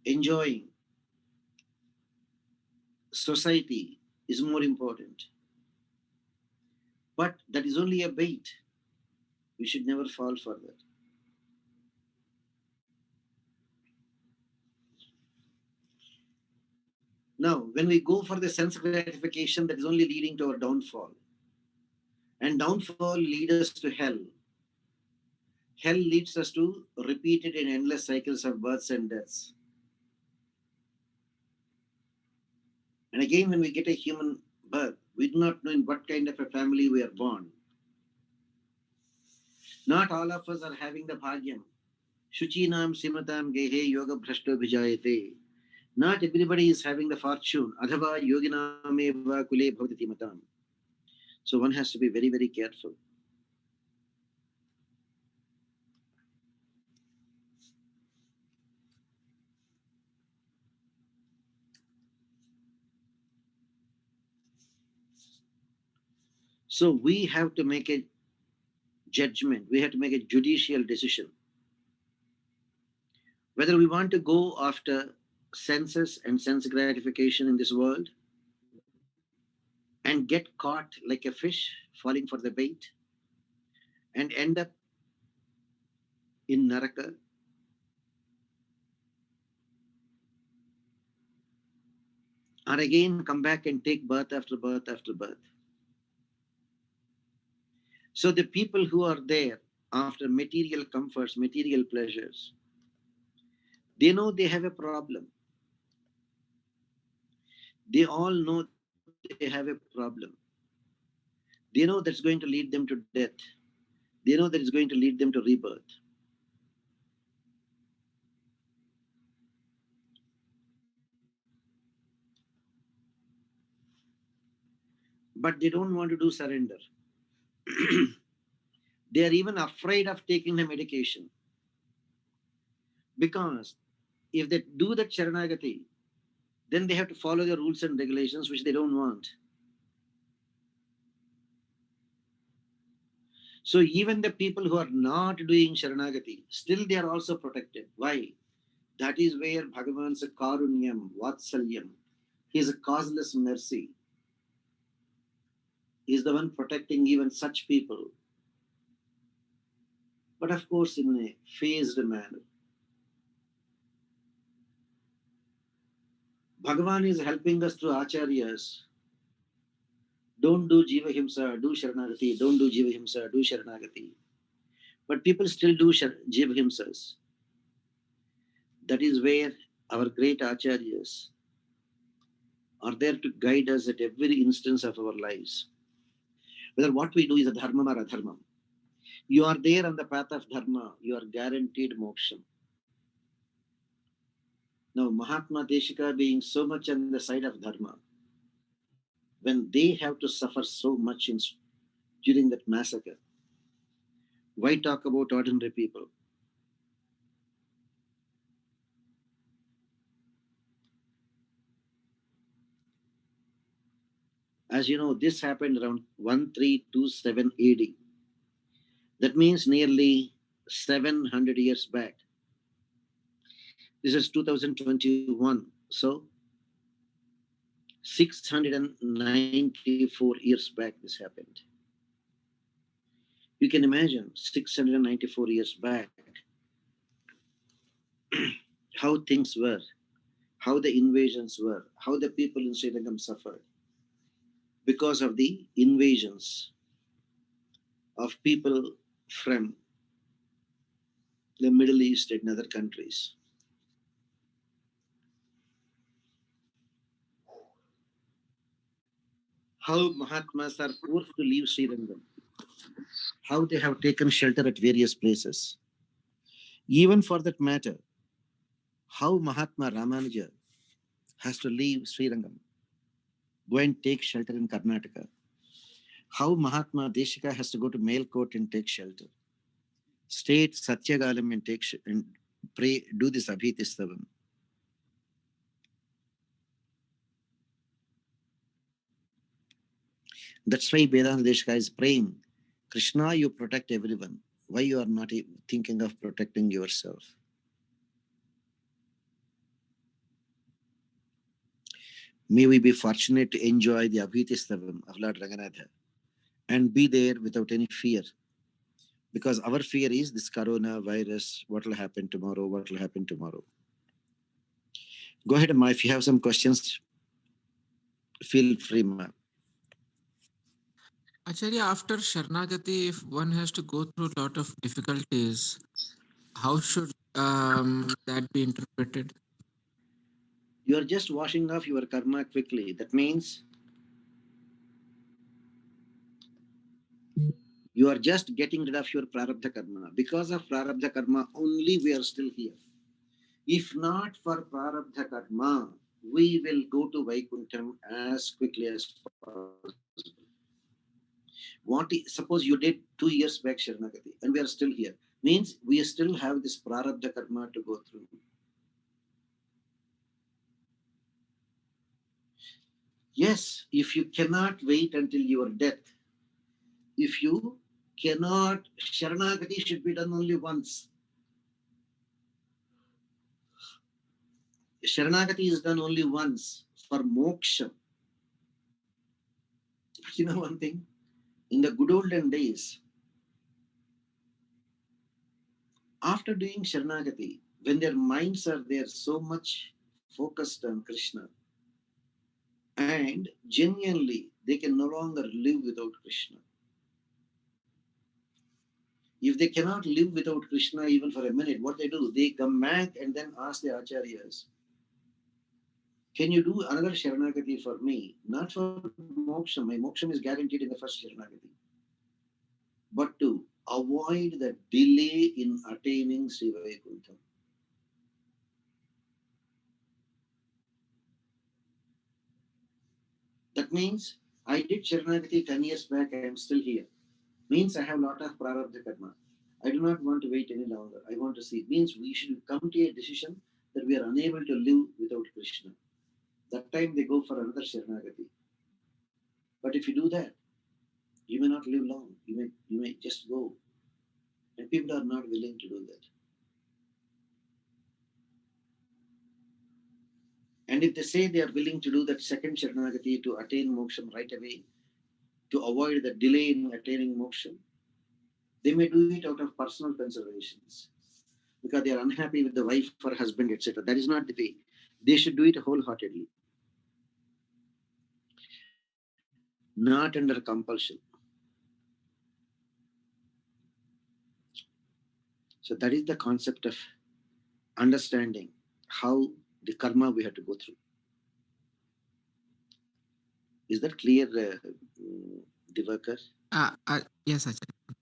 enjoying society is more important. But that is only a bait. We should never fall for that. Now, when we go for the sense gratification, that is only leading to our downfall. And downfall leads us to hell. Hell leads us to repeated and endless cycles of births and deaths. And again, when we get a human birth, we do not know in what kind of a family we are born. Not all of us are having the bhagyam. Shuchinam simatam gehe yoga bhrashto vijayate. Not everybody is having the fortune. Adhava yoginameva kule bhavati matam. So one has to be very, very careful. So we have to make a judgment, we have to make a judicial decision whether we want to go after senses and sense gratification in this world and get caught like a fish falling for the bait and end up in Naraka, or again come back and take birth after birth after birth. So the people who are there after material comforts, material pleasures, they know they have a problem. They all know they have a problem. They know that's going to lead them to death. They know that it's going to lead them to rebirth. But they don't want to do surrender. They are even afraid of taking the medication. Because if they do that Sharanagati, then they have to follow the rules and regulations which they don't want. So even the people who are not doing Sharanagati, still they are also protected. Why? That is where Bhagavan's Karunyam, Vatsalyam, his causeless mercy, is the one protecting even such people. But of course, in a phased manner. Bhagavan is helping us through acharyas. Don't do Jiva Himsa, do Sharanagati. Don't do Jiva Himsa, do Sharanagati. But people still do Jiva Himsas. That is where our great acharyas are there to guide us at every instance of our lives. Whether what we do is a dharma or adharma. You are there on the path of dharma, you are guaranteed moksha. Now, Mahatma Deshika being so much on the side of dharma, when they have to suffer so much during that massacre, why talk about ordinary people? As you know, this happened around 1327 AD. That means nearly 700 years back. This is 2021. So 694 years back this happened. You can imagine 694 years back how things were, how the invasions were, how the people in Sri Lanka suffered because of the invasions of people from the Middle East and other countries. How Mahatmas are forced to leave Sri Lanka, how they have taken shelter at various places. Even for that matter, how Mahatma Ramanuja has to leave Sri Lanka, go and take shelter in Karnataka. How Mahatma Deshika has to go to Melkote and take shelter. Stay at Satyagalam and and pray, do this Abhitistavam. That's why Vedanta Deshika is praying, Krishna, you protect everyone. Why you are not thinking of protecting yourself? May we be fortunate to enjoy the Abhitistavam of Lord Ranganatha and be there without any fear. Because our fear is this corona virus, what will happen tomorrow, what will happen tomorrow. Go ahead, Ma, if you have some questions, feel free, Ma. Acharya, after Sharanagati, if one has to go through a lot of difficulties, how should that be interpreted? You are just washing off your karma quickly. That means you are just getting rid of your prarabdha karma. Because of prarabdha karma, only we are still here. If not for prarabdha karma, we will go to Vaikuntham as quickly as possible. Suppose you did 2 years back Sharanagati and we are still here. Means we still have this prarabdha karma to go through. Yes, if you cannot wait until your death, if you cannot, Sharanagati should be done only once. Sharanagati is done only once for moksha. You know one thing? In the good olden days, after doing Sharanagati, when their minds are there so much focused on Krishna, and genuinely they can no longer live without Krishna. If they cannot live without Krishna even for a minute, what they do? They come back and then ask the acharyas, can you do another Sharanagati for me? Not for moksha. My moksha is guaranteed in the first Sharanagati. But to avoid the delay in attaining Sri Vaikuntham. That means I did Sharanagati 10 years back, I am still here. Means I have a lot of prarabdha karma. I do not want to wait any longer. I want to see. Means we should come to a decision that we are unable to live without Krishna. That time they go for another Sharanagati. But if you do that, you may not live long. You may just go. And people are not willing to do that. And if they say they are willing to do that second Sharanagati to attain moksha right away, to avoid the delay in attaining moksha, they may do it out of personal considerations because they are unhappy with the wife or husband, etc. That is not the way. They should do it wholeheartedly, not under compulsion. So that is the concept of understanding how the karma we have to go through. Is that clear, Divakar? Yes, Acharya.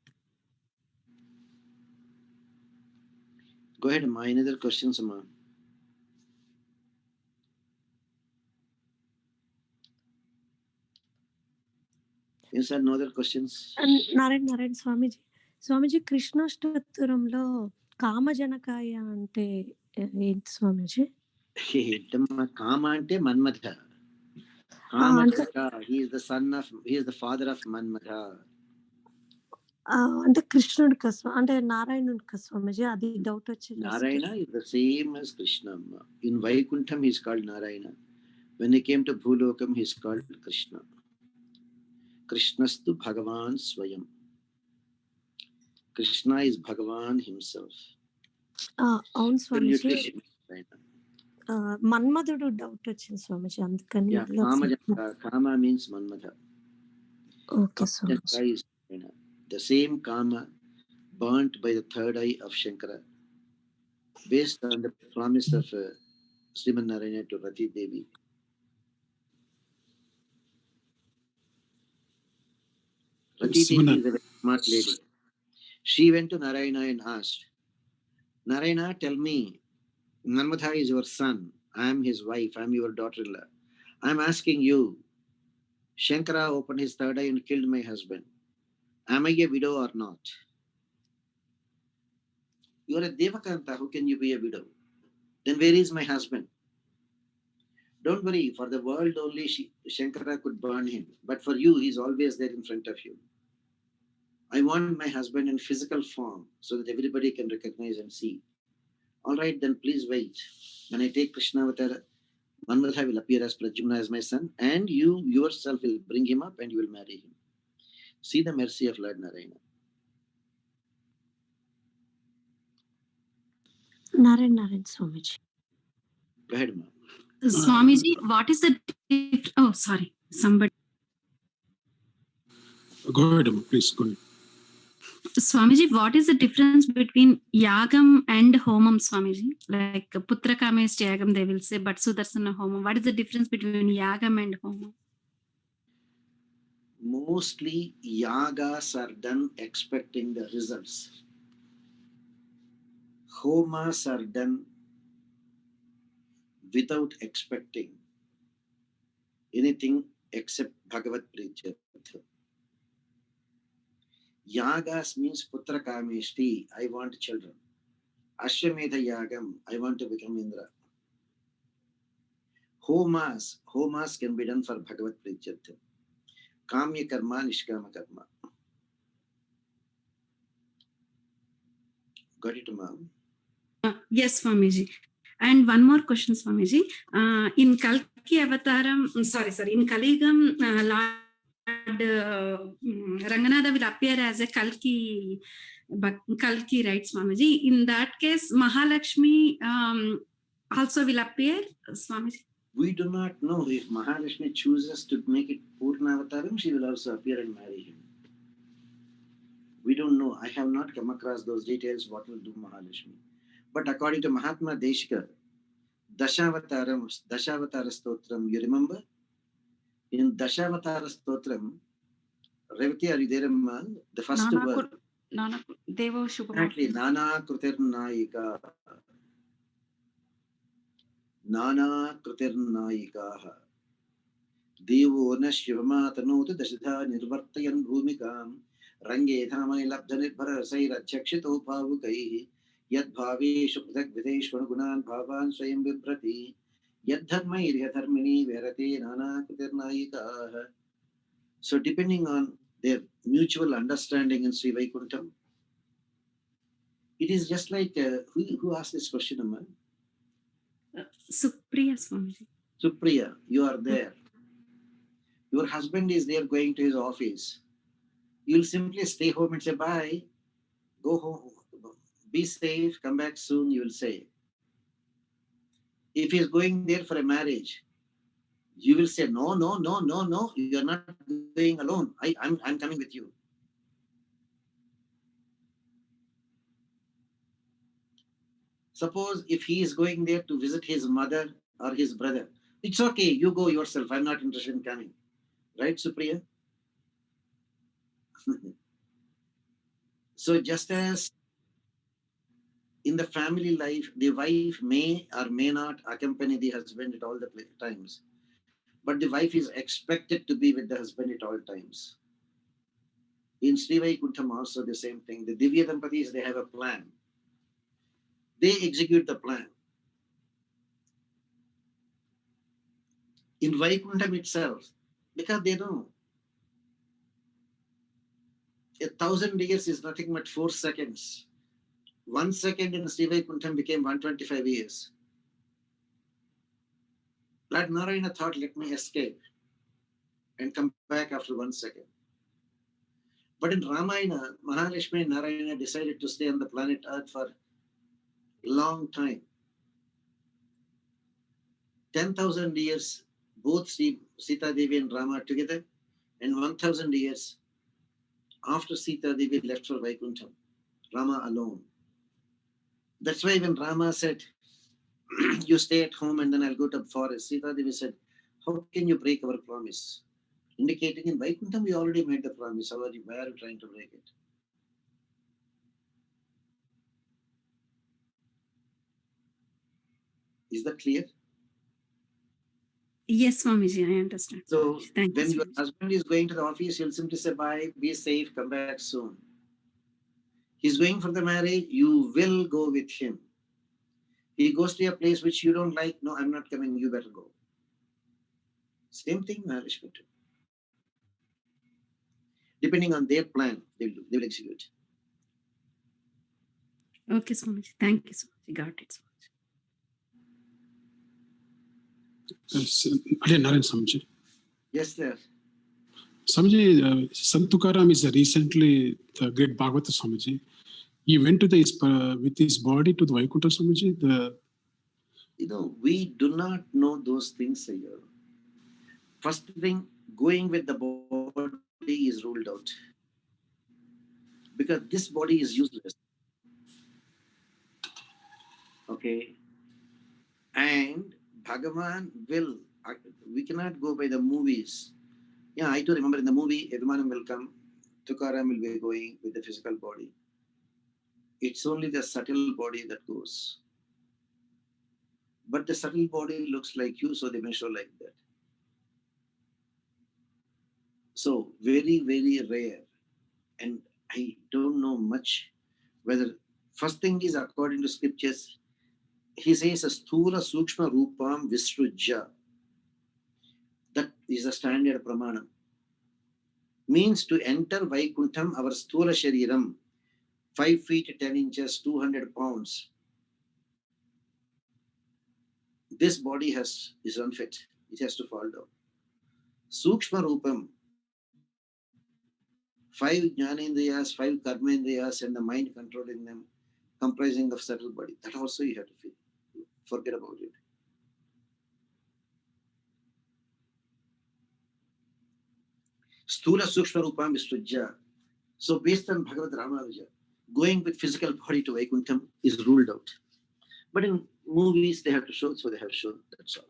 Go ahead, Amma. Any other questions, Amma? Yes, sir. No other questions? Narayana స్వామీజీ స్వామీజీ కృష్ణాష్టోత్తరంలో కామజనకాయ అంటే ఏంటి స్వామీజీ? Kama ante Manmadha. Kamajanaka. He is the father of Manmadha. అంటే కృష్ణుడు కదా అంటే నారాయణుడు కదా స్వామీజీ, అది doubt వచ్చింది. Narayana is the same as Krishna. In Vaikuntham, he is called Narayana. When he came to Bhulokam, he is called Krishna. Krishnastu Bhagavan Swayam. Krishna is Bhagavan himself. అవును స్వామీజీ, Narayana. మన్మధుడు doubt వచ్చింది స్వామీజీ, అందుకని Yeah, Kamajanaka. Kama means Manmadha. Okay Swamiji. Kamajanaka is Narayana. The same Kama burnt by the third eye of Shankara, based on the promise of Sriman Narayana to Rati Devi. Rati Devi is a very smart lady. She went to Narayana and asked, Narayana, tell me, Narmadha is your son. I am his wife. I am your daughter-in-law. I am asking you, Shankara opened his third eye and killed my husband. Am I a widow or not? You are a Devakanta. How can you be a widow? Then where is my husband? Don't worry. For the world only Shankara could burn him. But for you, he is always there in front of you. I want my husband in physical form so that everybody can recognize and see. All right, then please wait. When I take Krishna Avatar, Manmadha will appear as Pradyumna as my son, and you yourself will bring him up and you will marry him. See the mercy of Lord Narayana. Narayana Swamiji. Go ahead, ma'am. Swamiji, what is the oh sorry, somebody. Go ahead, please go ahead. Swamiji, what is the difference between yagam and homam, Swamiji? Like putra kamesh yagam they will say, but sudarsana homam. What is the difference between yagam and homam? Mostly yagas are done expecting the results. Homas are done without expecting anything except Bhagavat Prichartha. Yagas means putra kameshti, I want children. Ashwamedha yagam, I want to become Indra. Homas can be done for Bhagavat Prichartha. Kamya karma, nishkama karma. Got it, ma'am? Yes, Swamiji. And one more question, Swamiji. In Kalki Avataram, in Kaligam, Lord Ranganatha will appear as a Kalki, right, Swamiji? In that case, Mahalakshmi also will appear, Swamiji? We do not know. If Mahalakshmi chooses to make it Purna Avataram, she will also appear and marry him. We don't know. I have not come across those details, what will do Mahalakshmi. But according to Mahatma Deshika, Dashavatara Stotram, you remember? In Dashavatara Stotram, Revati, are you there, Amma? The first word. Devo Shubham. Exactly. Nana Krutirnaika. Nana Krutirnaika. Devo na Shivama Tanuta Dashitha Nirvartayan Bhumikam. Range Thamani Labdhanit Bharasai Rachakshito Pavukai. Yad Bhavishu Pೃಥಕ್ Videshwar Gunan Bhavan Swayam Viprati. Yad Dharmair Yadharmini Verate Nana Krutirnaika. So depending on their mutual understanding in Sri Vaikuntham, it is just like, who asked this question, Amma? Supriya, Swamiji. Supriya, you are there. Your husband is there going to his office. You'll simply stay home and say, bye, go home, be safe, come back soon, you will say. If he is going there for a marriage, you will say, no, you are not going alone. I'm coming with you. Suppose if he is going there to visit his mother or his brother, it's okay, you go yourself, I'm not interested in coming. Right, Supriya? So just as in the family life, the wife may or may not accompany the husband at all the times, but the wife is expected to be with the husband at all times. In Sri Vaikuntham also the same thing. The Divya Dampatis, they have a plan. They execute the plan. In Vaikuntham itself, because they know 1,000 years is nothing but 4 seconds. 1 second in Sri Vaikuntham became 125 years. Lord Narayana thought, let me escape and come back after 1 second. But in Ramayana, Mahalakshmi and Narayana decided to stay on the planet Earth for a long time. 10,000 years, both Sita Devi and Rama together, and 1,000 years after Sita Devi left for Vaikuntham, Rama alone. That's why when Rama said, you stay at home and then I'll go to the forest, Sita Devi said, how can you break our promise? Indicating in Vaikuntham, we already made the promise. Why are you trying to break it? Is that clear? Yes, Swamiji, I understand. So Thank when you, your Swamiji. husband is going to the office, you'll simply say, bye, be safe, come back soon. He's going for the marriage, you will go with him. He goes to a place which you don't like, no, I'm not coming, you better go. Same thing, Mahalakshmi too. Depending on their plan, they will execute. Okay, Swamiji. Thank you, Swamiji. Got it, Swamiji. Again, Narayan Swamiji. Yes, sir. Swamiji, Sant Tukaram is recently the great Bhagavata Swamiji. He went to with his body to the Vaikuntha Swamiji. We do not know those things here. First thing, going with the body is ruled out. Because this body is useless. Okay. And Bhagavan will, we cannot go by the movies. Yeah, I do remember in the movie, Abhimanam will come, Tukaram will be going with the physical body. It's only the subtle body that goes. But the subtle body looks like you, so they may show like that. So very, very rare. And I don't know much whether, first thing is according to scriptures, he says a sthula sukshma rupam visrujya. That is a standard pramanam. Means to enter Vaikuntham, our sthula shariram, 5 feet 10 inches, 200 pounds. This body is unfit. It has to fall down. Sukshma Rupam, 5 Jnanendriyas, 5 Karmendriyas, and the mind controlling them, comprising of subtle body. That also you have to feel. Forget about it. Stula Sukshma Rupam Vistujya. So based on Bhagavad Ramanuja, going with physical body to Vaikuntham is ruled out. But in movies they have to show, so they have shown. That's all.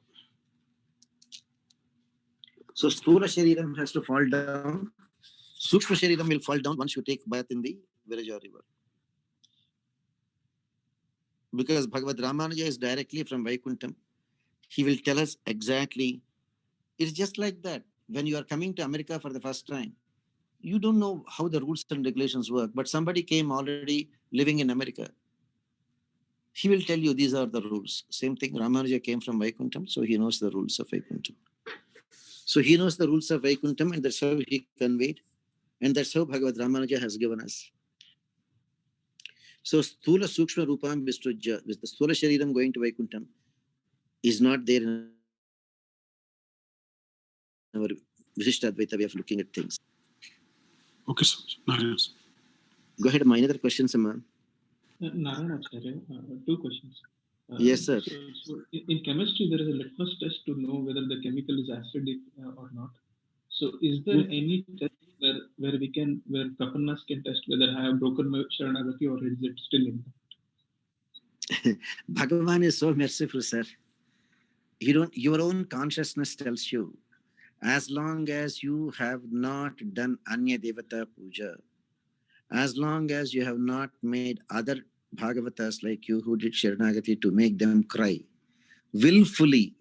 So Stula Shariram has to fall down. Sukshma Shariram will fall down once you take bath in the Viraja river. Because Bhagavad Ramanuja is directly from Vaikuntham, he will tell us exactly. It's just like that. When you are coming to America for the first time, you don't know how the rules and regulations work, but somebody came already living in America. He will tell you these are the rules. Same thing, Ramanuja came from Vaikuntham, so he knows the rules of Vaikuntham. So he knows the rules of Vaikuntham, and that's how he conveyed, and that's how Bhagavad Ramanuja has given us. So Sthula Sukshma Rupam Vistujya, with the Sthula Shariram going to Vaikuntham, is not there in our Vishishtadvaita way of looking at things. Okay, Swamiji. Narayana. Go ahead, my other questions, Amma. Narayana Acharya, 2 questions. Yes, sir. So in chemistry, there is a litmus test to know whether the chemical is acidic or not. So is there any test where Kapanas can test whether I have broken my Sharanagati or is it still in? Bhagavan is so merciful, sir. Your own consciousness tells you, as long as you have not done Anya Devata Puja, as long as you have not made other Bhagavatas like you who did Sharanagati to make them cry, willfully,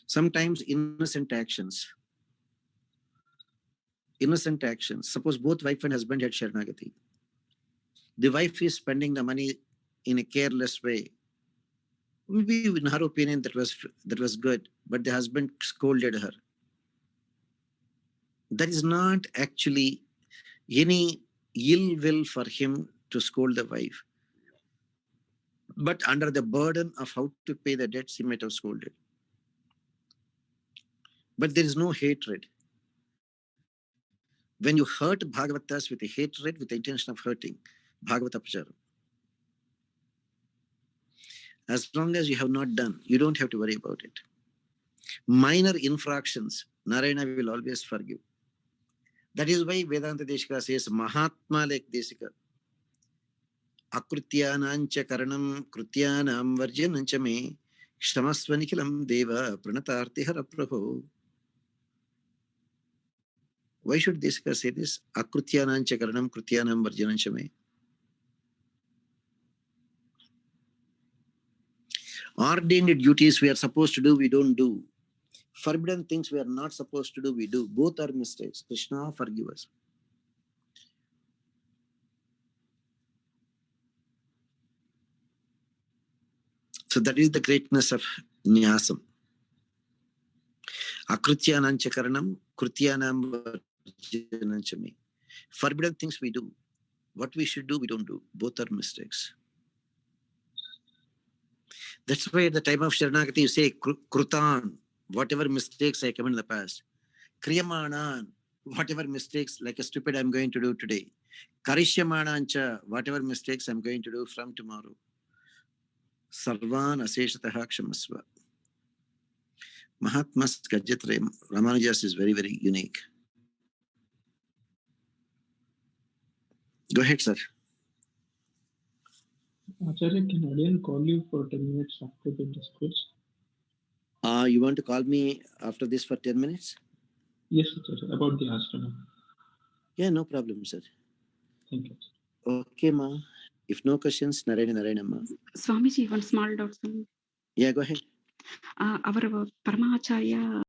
sometimes innocent actions. Suppose both wife and husband had Sharanagati. The wife is spending the money in a careless way. Maybe in her opinion that was good, but the husband scolded her. That is not actually any ill will for him to scold the wife. But under the burden of how to pay the debts, he might have scolded. But there is no hatred. When you hurt Bhagavatas with a hatred, with the intention of hurting, Bhagavata Pracharam. As long as you have not done, you don't have to worry about it. Minor infractions, Narayana will always forgive. That is why Vedanta Deshika says, Mahatma like Desika. Akrutyanancha karanam krutyanam varjanancha me shamasvanikilam deva pranatarti hara prabho. Why should Desika say this? Akrutyanancha karanam krutyanam varjanancha me. Ordained duties we are supposed to do, we don't do. Forbidden things we are not supposed to do, we do. Both are mistakes. Krishna, forgive us. So that is the greatness of Nyasam. Akrutyanancha karanam, krutyanam varjananchami. Forbidden things we do. What we should do, we don't do. Both are mistakes. That's why at the time of Sharanagati, you say, Krutan, whatever mistakes I committed in the past. Kriyamanan, whatever mistakes, like a stupid I'm going to do today. Karishyamanan, whatever mistakes I'm going to do from tomorrow. Sarvan aseshataha kshamasva. Mahatmas Gajatra Ramanujas is very, very unique. Go ahead, sir. Acharya, can Adian call you for 10 minutes after the discourse? You want to call me after this for 10 minutes? Yes, Acharya, about the ashrama. Yeah, no problem, sir. Thank you. Okay, ma. If no questions, Narayana, ma. Swamiji, one small doubt. Yeah, go ahead. Our Paramacharya